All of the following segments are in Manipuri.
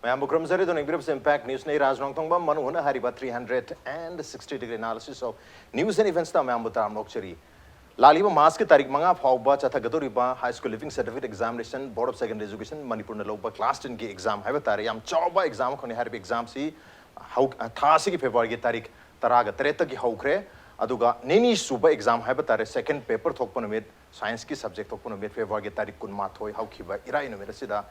Mayam Bukram Zari don't agree impact news nei Raj Nongthombam Manung Hutna hariba 360-degree analysis of news and events ta mayam butam nokchari. Laliba mask tarik manga phauba chatha gadoriba high school living certificate examination board of secondary education Manipur na loba class 10 ki exam haiba tare yam chauba exam khone hariba exam si how thasi ki February ki tarik taraga treta ki haukre aduga neni suba exam haiba tare second paper thokpa numit science ki subject thokpa numit February ki tarik kun ma thoi haukiba irai numit sida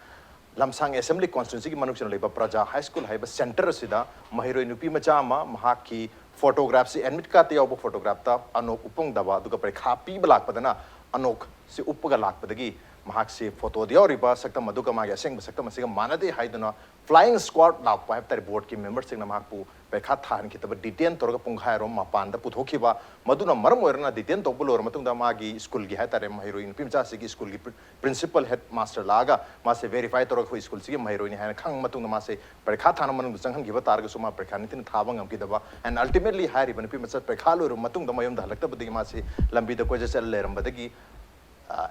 Lamsang Assembly constituency ki Manung Leba Praja High School haiba center sida mahiro nupi macha ama mahaki photograph si admit ka te yobo photograph ta anok upong daba duga parekha pi balak padana anok si uppaga lak padagi mahak si photo dia riba sakta maduga ma ya seng sakta masiga manade haiduna flying squad lak pa tar board ki members sing na mahak pu parekha than ki tab detain torga pungkhai rom mapan da puthokiba maduna maram oirna detain to bulor matung da magi school gi haitare mahiro nupi macha si ki school gi principal headmaster laga ma se verify torga ko school si mahiro ni haina khang matung da ma se parekha thana manung changham gi ba targa suma parekha ni tin thabang am ki daba and ultimately high ribbon nupi macha parekha lo matung da mayum da halakta badigi ma se lambi da ko je sel leram badagi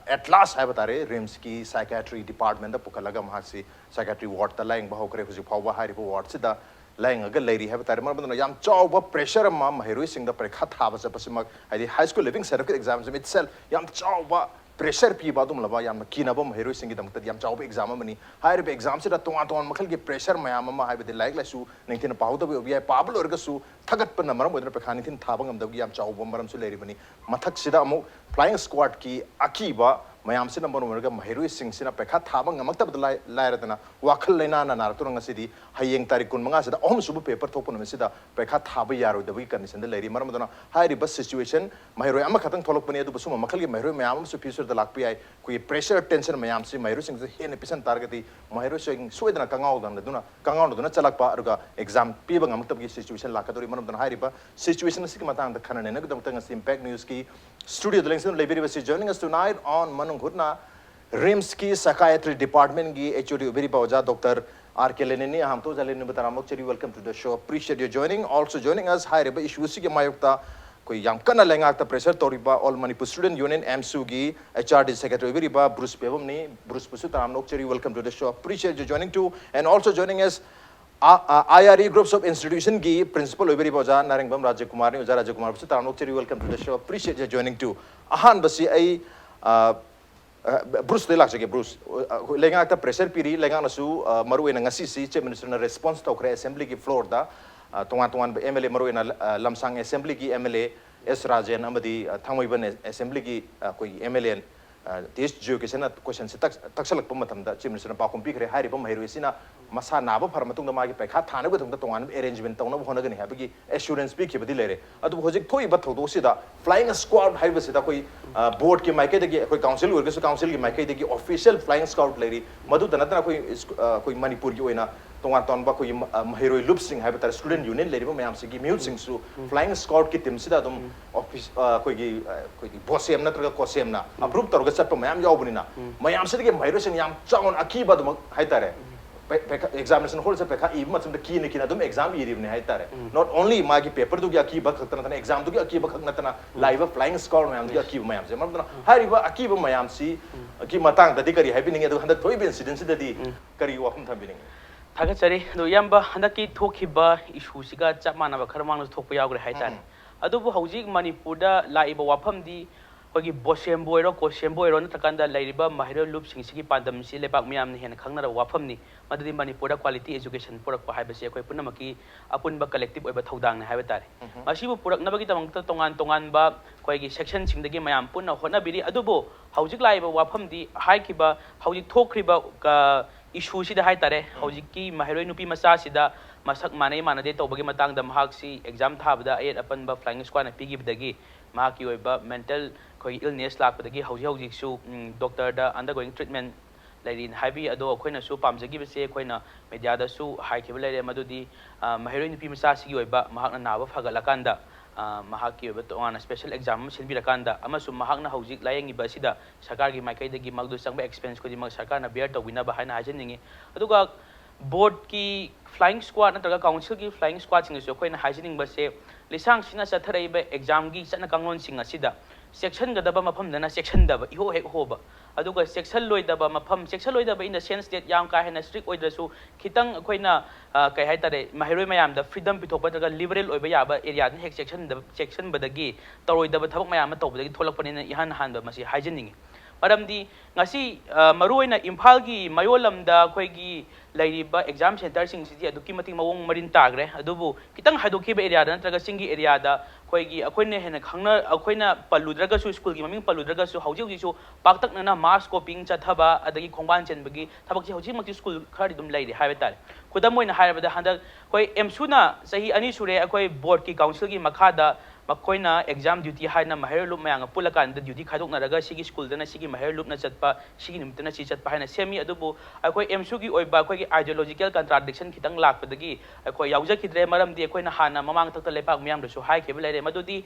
at last hai batare RIMS ki psychiatry department da pukalaga mahasi psychiatry ward ta laing bahau kare huji phawwa hai ward sida laing aga lairi hai batare mar badana yam chawba pressure ma mahiroi sing da parekha thaba sa pasima hai high school living certificate exams itself yam chawba pressure pi badum laba yam kinaba mahiroi sing dam ta yam chawba exam mani hai re exam se da tonga tonga makhal ki pressure mayam ma hai bade like la su ningtin pau da bi pablo orga su thagat pan maram odra pakhani tin thabang am da yam chawba maram su leri bani mathak sida amu flying squad ki akiba mayam se number orga mahiroi sing sina pekha thabang amakta bad lairadana wakhal leina na nar turang asidi hayeng tarik kun manga sida om subu paper thopun me sida pekha thaba yaro da bi condition da leri maram dana hai ri bus situation mahiroi ama khatang tholok pani adu busuma makhal gi mahiroi mayam su future da lakpi ai kui pressure tension mayam se mahiroi sing se hen pisan targeti mahiroi sing soidana kangau dan duna kangau duna chalak pa aruga exam pi bang amakta gi situation lakadori maram dana hai ri ba situation se ki matang da khanane na gudam tang impact news ki studio the links is joining us tonight on Manung Hutna RIMS ki Psychiatry department ki HRD very Bauja Dr. Rk Lenin hum to jalene bataramok cheri welcome to the show appreciate you joining also joining us hi reba issues ki mayukta koi yam kana lenga ta pressure toriba all Manipur student union AMSU ki HRD Secretary very ba Bruce Pebem ni Bruce pusu taramok cheri welcome to the show appreciate you joining too and also joining us IRE groups of institution ki principal Oberi Boja Narengbam Rajivkumar ni Uja Rajivkumar pusu taramok cheri welcome to the show appreciate you joining too ahan basi ai Bruce delak jage Bruce lenga ta pressure piri lenga na su maru ena ngasi si chief minister na response to kre assembly ki floor da tongan MLA maru ena lamsang assembly ki MLA S Rajan amadi thangmoiban assembly ki koi MLA test education na question se taksalak pa matam da chief minister na pakum pikre hari pa mahiroi sina masa naba phar matung da magi paikha thana go thungda tongan arrangement tawna hona gani habagi assurance bi ki badi lere adu hojik thoi ba thodo sida flying squad haiba sida koi board ki maike de koi council work so council ki maike de ki official flying squad leri madu tanatna koi Manipur ki oina tongan ton ba koi mahiroi loop sing haiba tar student union leri ba mayam se ki mute sing su flying squad ki team sida dum office koi bossem na tra ko sem na approve tor ga chat pa mayam yaw bunina mayam se de mahiroi sing yam chaun akiba dum haitare examination hall se pekha even matum the key ni kina dum exam iri ne haitare not only magi paper du ki ba khakna tana exam du ki ba khakna tana live flying squad mayam du ki mayam se mamna hari ba ki ba mayam si ki matang da di kari haibi ninge du handa thoi be incident se di kari wa hum thambi ninge thaga chari do yamba handa ki thokhi ba issue siga chamana ba kharmang thokpa yagre haitare adu bu hauji Manipur da laiba wafam di hogi bosem boy ro ko sem boy ro na takanda laiba mahiro loop sing sigi pandam si lebak miam ni hen khangna wafam ni madadi Manipur da quality education purak pa haiba se koi punamaki apun ba collective oiba thodang na haiba tare masi bu purak na bagi tamang tongan tongan ba koi gi section sing dagi mayam punna hona biri adubo haujik laiba wafam di hai ki ba haujik thokriba ka issue si da hai tare haujik ki mahiro nupi masa sida masak manai manade tobagi matang da mahak si exam thabda ayat apan ba flying squad na pigi bidagi mahaki oiba mental koi illness lak padagi hauji su doctor da undergoing treatment lairin haibi ado khoina su pamjagi bese khoina media da su hai khibal laire madudi mahiroi nupi masa sigi oiba mahakna naba phagalakanda mahaki oiba to on special exam silbi rakanda amasu mahakna hauji layengi basida sarkar gi maikai dagi magdu sangba expense ko di mag sarkar na bear to wina ba haina hajeningi aduga board ki flying squad natraga council ki flying squad sing so khoina hajening base lisang sina satharai ba exam gi chana kanglon sing asida section ga daba mafam dana section daba iho hek hoba aduga section loidaba mafam section loidaba in the sense that yam ka hena strict oidrasu khitang akoina kai hai tare mahiroi mayam da freedom pitokpa daga liberal oiba yaba area hek section badagi toroidaba thabak mayam ma tobadagi tholakpanina ihan hanba masi haijeningi maramdi ngasi maruoina imphal gi mayolamda khoigi lairiba exam center sing sidi aduki mati mawong marin tagre adubu kitang hadoki be area da natraga singi area da khoigi akoine hena khangna akoina paludraga su school gi maming paludraga su hauji hauji su paktak na mass copying chathaba adagi khongban chenbagi thabak ji hauji makti school khari dum lairi haibe tar kudam moina haibada handak khoi AMSU na sahi ani sure akoi board ki council gi makhada makoina exam duty haina mahir loop mayang pulakan da duty khadok na raga sigi school dana sigi mahir loop na chatpa sigi nimtana si chatpa haina semi adubu akoi AMSU gi oiba akoi gi ideological contradiction khitang lakpadagi akoi yauja khidre maram di akoi na hana mamang takta lepak miyam da su hai khebe laire madudi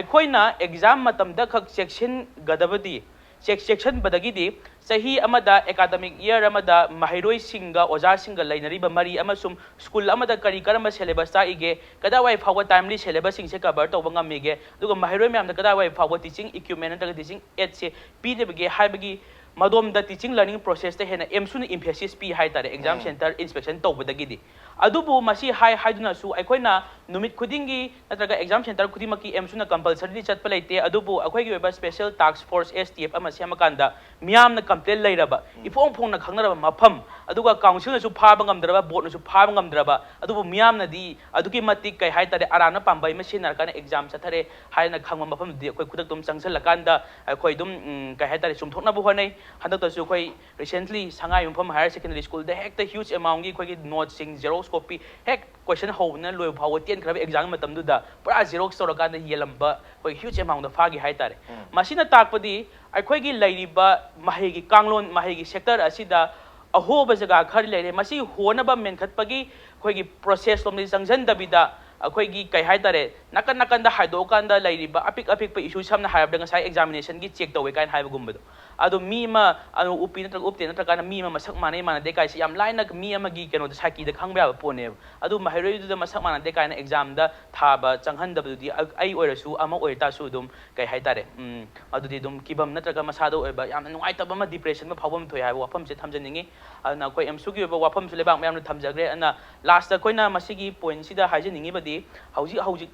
akoi na exam matam da khak section gadabadi section badagi di sahi amada academic year amada mahiroi singa oja singa lainariba mari amasum school amada kari karama syllabus ta ige kadawai phawa timely syllabus sing se cover to banga mege duga mahiroi myam da kadawai phawa teaching equipment ta teaching aid se pdbge haibagi madom da teaching learning process ta hena AMSU na emphasis pi hai tare exam center inspection to badagi di adubu masi hai haiduna su aikoina numit khudingi natraga exam center khudimaki AMSU na compulsory chatpa leite adubu akoi gi weba special task force STF ama siamakanda miyam na complaint lairaba ifong phong na khangnaraba mafam aduga council na su phaba ngamdraba board na su phaba ngamdraba adubu miyam na di aduki matik kai hai tare arana pambai machine narkana exam chathare hai na khangma mafam di akoi khudak tum changsal lakanda akoi dum kai hai tare sumthokna bu honai handak ta su akoi recently sangai umpham higher secondary school the hek the huge amount gi khoi gi notes sing xerox copy hek question howna loi phaw tien khrabe exam matam du da pura xerox toraka da yelamba khoi huge amount da phagi hai tare masina takpadi akhoi gi lairiba mahi gi kanglon mahi gi sector asida ahoba jaga khari leire masi honaba menkhatpagi khoi gi process lomni jangjan dabida akhoi gi kai hai tare nakan nakan da haido kan da lairiba apik apik pa issue samna haibda ngasai examination gi check tawe kan haiba gumbado ado mi ma anu upi na upte na kana mi ma masak manai mana de kai si yam lai na mi ama gi keno da saki da khangba ba pone ado mahiroi du da masak mana de kai na exam da thaba changhan da du di ai oirasu ama oirta su dum kai hai tare adu di dum kibam na traga masado oiba yam nuai ta ba ma depression ma phawam thoi hai wafam se thamjaningi ana koi AMSU gi ba wafam su lebak mayam nu thamjagre ana last da koina masigi point sida haijaningi badi hauji hauji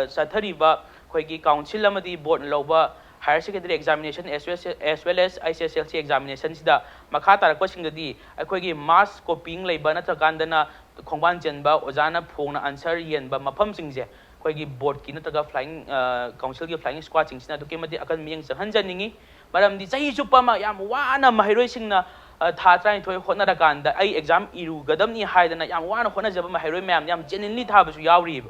sathari ba koi gi council amadi board loba higher secondary examination as well as ICSLC examination sida makha tarakpa singdadi akhoi gi mass copying leiba na takandana khongban chenba ojana phongna answer yenba mafam singje akhoi gi board ki na taga flying council gi flying squad singsina duke madi akan miyang hanjaningi maramdi chahi chupa ma yam wana mahiroi singna tha trai thoi hotna da kanda ai exam iru gadamni haidana yam wana hotna jaba mahiroi mayam yam genuinely thabasu yawri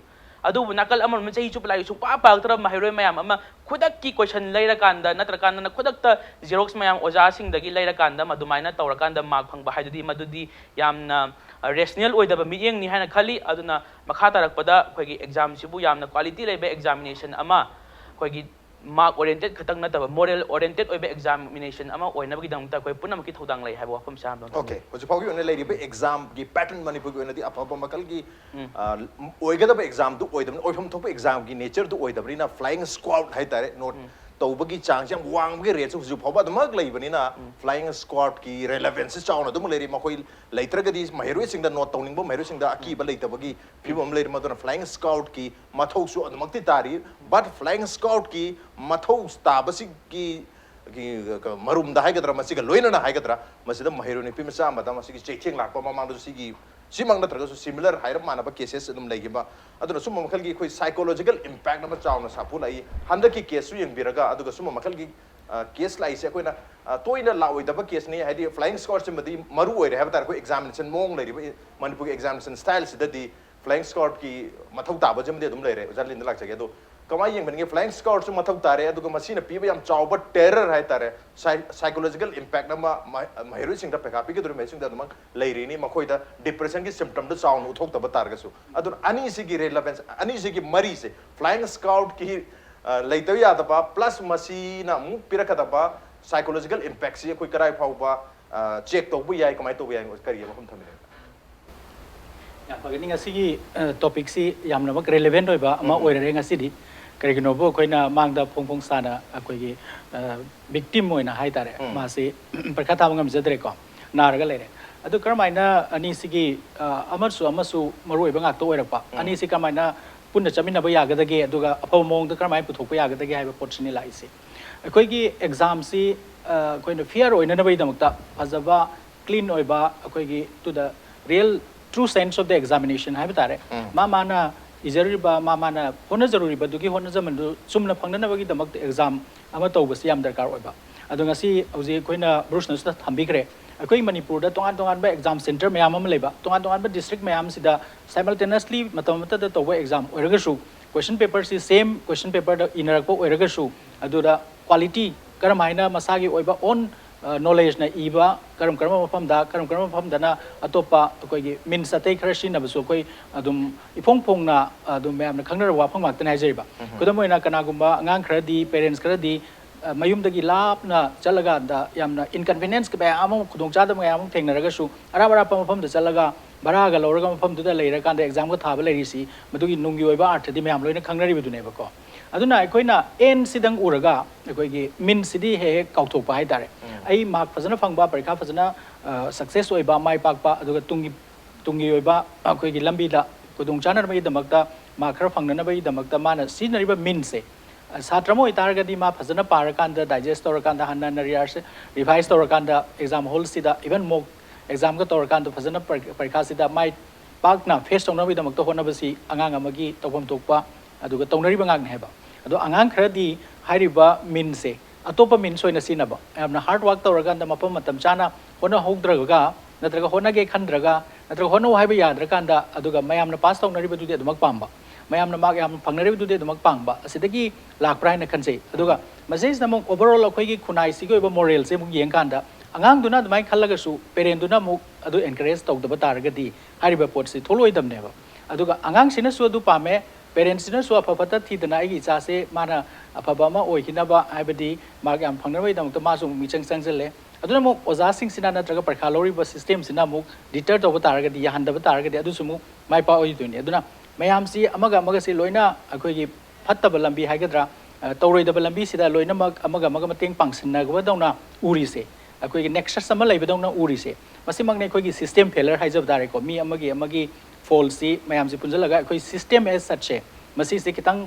adubu nakal amar man chahi chupa lai su pa pa tara mahiroi mayam ama khudak ki question leira kanda natrakanda na khudak ta xerox mayam oja sing dagi leira kanda madumaina tawrakanda mark phangba haidudi madudi yamna rational oidaba miyeng ni haina khali aduna makha tarakpada khoigi exam sibu yamna quality leiba examination ama khoigi mark oriented khatang nataba moral oriented oiba examination ama oinabagi damta khoi punam ki thodang lai haiba wafam sam okay hoji pawgi one lady be exam gi pattern manipur gi onadi apapa makal gi oigadaba exam du oidam oifam thopa exam gi nature du oidabri na flying squad hai tare note tawbagi chang jam wang gi rate su phawa damak leibani na flying squad ki relevance chauna dum leri makoi leitraga di mahiroi sing da note tawning bo mahiroi sing da aki ba leitabagi phibam leri maduna flying scout ki mathau su adumakti tari but flying scout ki mathau tabasi ki marum da haigadra masiga loina na haigadra masida mahiroi ni pimsa mata masigi checheng lakpa mamang do sigi simang natraga su similar hairam manaba cases adum leigiba aduna sum makhal gi khoi psychological impact na chauna sapu lai handa ki case su yeng biraga aduga sum makhal gi case lai se koina toina lawoi daba case ni haidi flying squad se madi maru oi re haba tar ko examination mong lai ri manipur ki examination style se di flying squad ki mathau ta ba jam de dum lai re jalin lak chage do kamai yeng bani flying squad su mathau tare aduga masina piba yam chawba terror hai tare psychological impact na mahiroi sing da peka pi ki dur mesing da dum lai ri ni makhoi da depression ki symptom da chawn uthok ta ba tar ga su adur ani si gi relevance ani si gi mari se flying scout ki laitaw ya da ba plus masina mu piraka da ba psychological impact si koi karai phau ba check to bu yai kamai to bu yai kari ma khum thamine ya pagani ngasi gi topic si yamna mak relevant oi ba ama oirare ngasi di ꯀꯔꯤꯒꯤꯅꯣꯕꯨ ꯑꯩꯈꯣꯏꯅ ꯃꯥꯡꯗ ꯐꯣꯡ ꯐꯣꯡ ꯁꯥꯅ ꯑꯩꯈꯣꯏꯒꯤ ꯚꯤꯛꯇꯤꯝ ꯑꯣꯏꯅ ꯍꯥꯏꯇꯥꯔꯦ ꯃꯥꯁꯤ ꯄꯔꯤꯈꯥ ꯊꯥꯕ ꯉꯝꯖꯗ꯭ꯔꯦꯀꯣ ꯅꯥꯔꯒ ꯂꯩꯔꯦ ꯑꯗꯨ ꯀꯔꯝꯍꯥꯏꯅ ꯑꯅꯤꯁꯤꯒꯤ ꯑꯃꯁꯨ ꯃꯔꯨꯑꯣꯏꯕ ꯉꯥꯛꯇ ꯑꯣꯏꯔꯛꯄ ꯑꯅꯤꯁꯤ ꯀꯔꯝꯍꯥꯏꯅ ꯄꯨꯟꯅ ꯆꯠꯃꯤꯟꯅꯕ ꯌꯥꯒꯗꯒꯦ ꯑꯗꯨꯒ ꯑꯐꯕ ꯃꯑꯣꯡꯗ ꯀꯔꯝꯍꯥꯏꯅ ꯄꯨꯊꯣꯛꯄ ꯌꯥꯒꯗꯒꯦ ꯍꯥꯏꯕ ꯄꯣꯠꯁꯤꯅꯤ ꯂꯥꯛꯏꯁꯤ ꯑꯩꯈꯣꯏꯒꯤ ꯑꯦꯛꯖꯥꯝꯁꯤ ꯑꯩꯈꯣꯏꯅ ꯐꯤꯌꯔ ꯑꯣꯏꯅꯅꯕꯒꯤꯗꯃꯛꯇ ꯐꯖꯕ ꯀ꯭ꯂꯤꯟ ꯑꯣꯏꯕ ꯑꯩꯈꯣꯏꯒꯤ two the real true sense of the examination ꯍꯥꯏꯕ ꯇꯥꯔꯦ ꯃꯥꯅ ꯏꯖꯔꯤꯕ ꯃꯥꯅ ꯍꯣꯠꯅꯖꯔꯨꯔꯤꯕꯗꯨꯒꯤ ꯍꯣꯠꯅꯖꯃꯟꯗꯨ ꯆꯨꯝꯅ ꯐꯪꯅꯅꯕꯒꯤꯗꯃꯛꯇ ꯑꯦꯛꯖꯥꯝ ꯑꯃ ꯇꯧꯕꯁꯤ ꯌꯥꯝ ꯗꯔꯀꯥꯔ ꯑꯣꯏꯕ ꯑꯗꯣ ꯉꯁꯤ ꯍꯧꯖꯤꯛ ꯑꯩꯈꯣꯏꯅ ꯕ꯭ꯔꯨꯁꯅꯁꯨ ꯊꯝꯕꯤꯈ꯭ꯔꯦ ꯑꯩꯈꯣꯏ ꯃꯅꯤꯄꯨꯔꯗ ꯇꯣꯉꯥꯟ ꯇꯣꯉꯥꯟꯕ ꯑꯦꯛꯖꯥꯝ ꯁꯦꯟꯇꯔ ꯃꯌꯥꯝ ꯑꯃ ꯂꯩꯕ ꯇꯣꯉꯥꯟ ꯇꯣꯉꯥꯟꯕ ꯗꯤꯁꯇ꯭ꯔꯤꯛ ꯃꯌꯥꯝꯁꯤꯗ ꯁꯥꯏꯃꯜꯇꯦꯅꯁꯂꯤ ꯃꯇꯝ ꯑꯃꯠꯇꯗ ꯇꯧꯕ ꯑꯦꯛꯖꯥꯝ ꯑꯣꯏꯔꯒꯁꯨ क्वेश्चन पेपर से सेम क्वेश्चन पेपर इनरको ओइरगसु अदुदा क्वालिटी करमाइना मसागी ओइबा ओन नॉलेज ना इबा करम मफमदा अतोपा कोई मिन सतै खर सिनबसु कोई अदुम इफोंग फोंगना अदुम मैम खंगनर वाफंग माक्तन हाइजरिबा कुदमोइना कनागुम्बा अंगांग खरदी पेरेंट्स खरदी mayumdagi lapna chalaga da yamna inconvenience ka ba among khudong chada ma among thengnaragashu arabara pampham da chalaga baraga lawraga mafam du da leira kan da exam ko thaba leirisi madugi nunggi oiba arthadi mayam loina khangnari bidune ba ko aduna aikoina n sidang uraga aikoigi min sidi he kauthokpa hai tare ai mark fazana phangba parikha fazana success oiba mai pakpa aduga tungi oiba aikoigi lambi da khudong chanar mai damakta ma khara phangnana bai damakta mana sinariba min se सात्रमो इतारगदी मा फजना पारकांदा डाइजेस्ट तौरकांदा हन्ना नरियार्स रिवाइज तौरकांदा एग्जाम होल सिदा इवन मोक एग्जाम का तौरकांदा फजना परीक्षा सिदा माइ पाकना फेस तौनबि दमक्ता होनबसी अंगांग अमगी तौफम तोकपा अदुगा तौनरिबा ngang हेबा अदो अंगांग खरदी हाइरिबा मिन से अतोपा मिन सोइना सिनबा यामना हार्ड वर्क तौरकांदा मपम मतम चाना होना होगद्रगा नत्रगा होनागे खंद्रगा नत्रगा होनो हाइबा याद्रकांदा अदुगा मयामना पास तौनरिबा दुदे दमक पांबा mayamna mag yam phangnari du de dumak pangba asidagi lakprai na khanse aduga masage namong overall akhoi gi khunai si goiba moral se muk yeng kanda angang duna dumai khallaga su parent duna muk adu encourage tawdaba taragadi hariba pot si tholoi damne ba aduga angang sina su adu pame parents sina su afapata thidana igi cha se mana afaba ma oikina ba haibadi mag yam phangnabai damuk ta ma su mi chang jelle aduna muk oza sing sina na traga parkha lori ba system sina muk deter tawba taragadi ya handaba taragadi adu su muk mai pa oi duni aduna mayam si amaga si loina akhoi fattaba lambi haigadra tawroidaba lambi sida loina amaga mateng pangsinna gwa dawna uri se akhoi nexus sama laiba dawna uri se masimang ne akhoi system failure haijab dare ko mi amagi fault si mayam si punjalaga akhoi system as such masi se kitang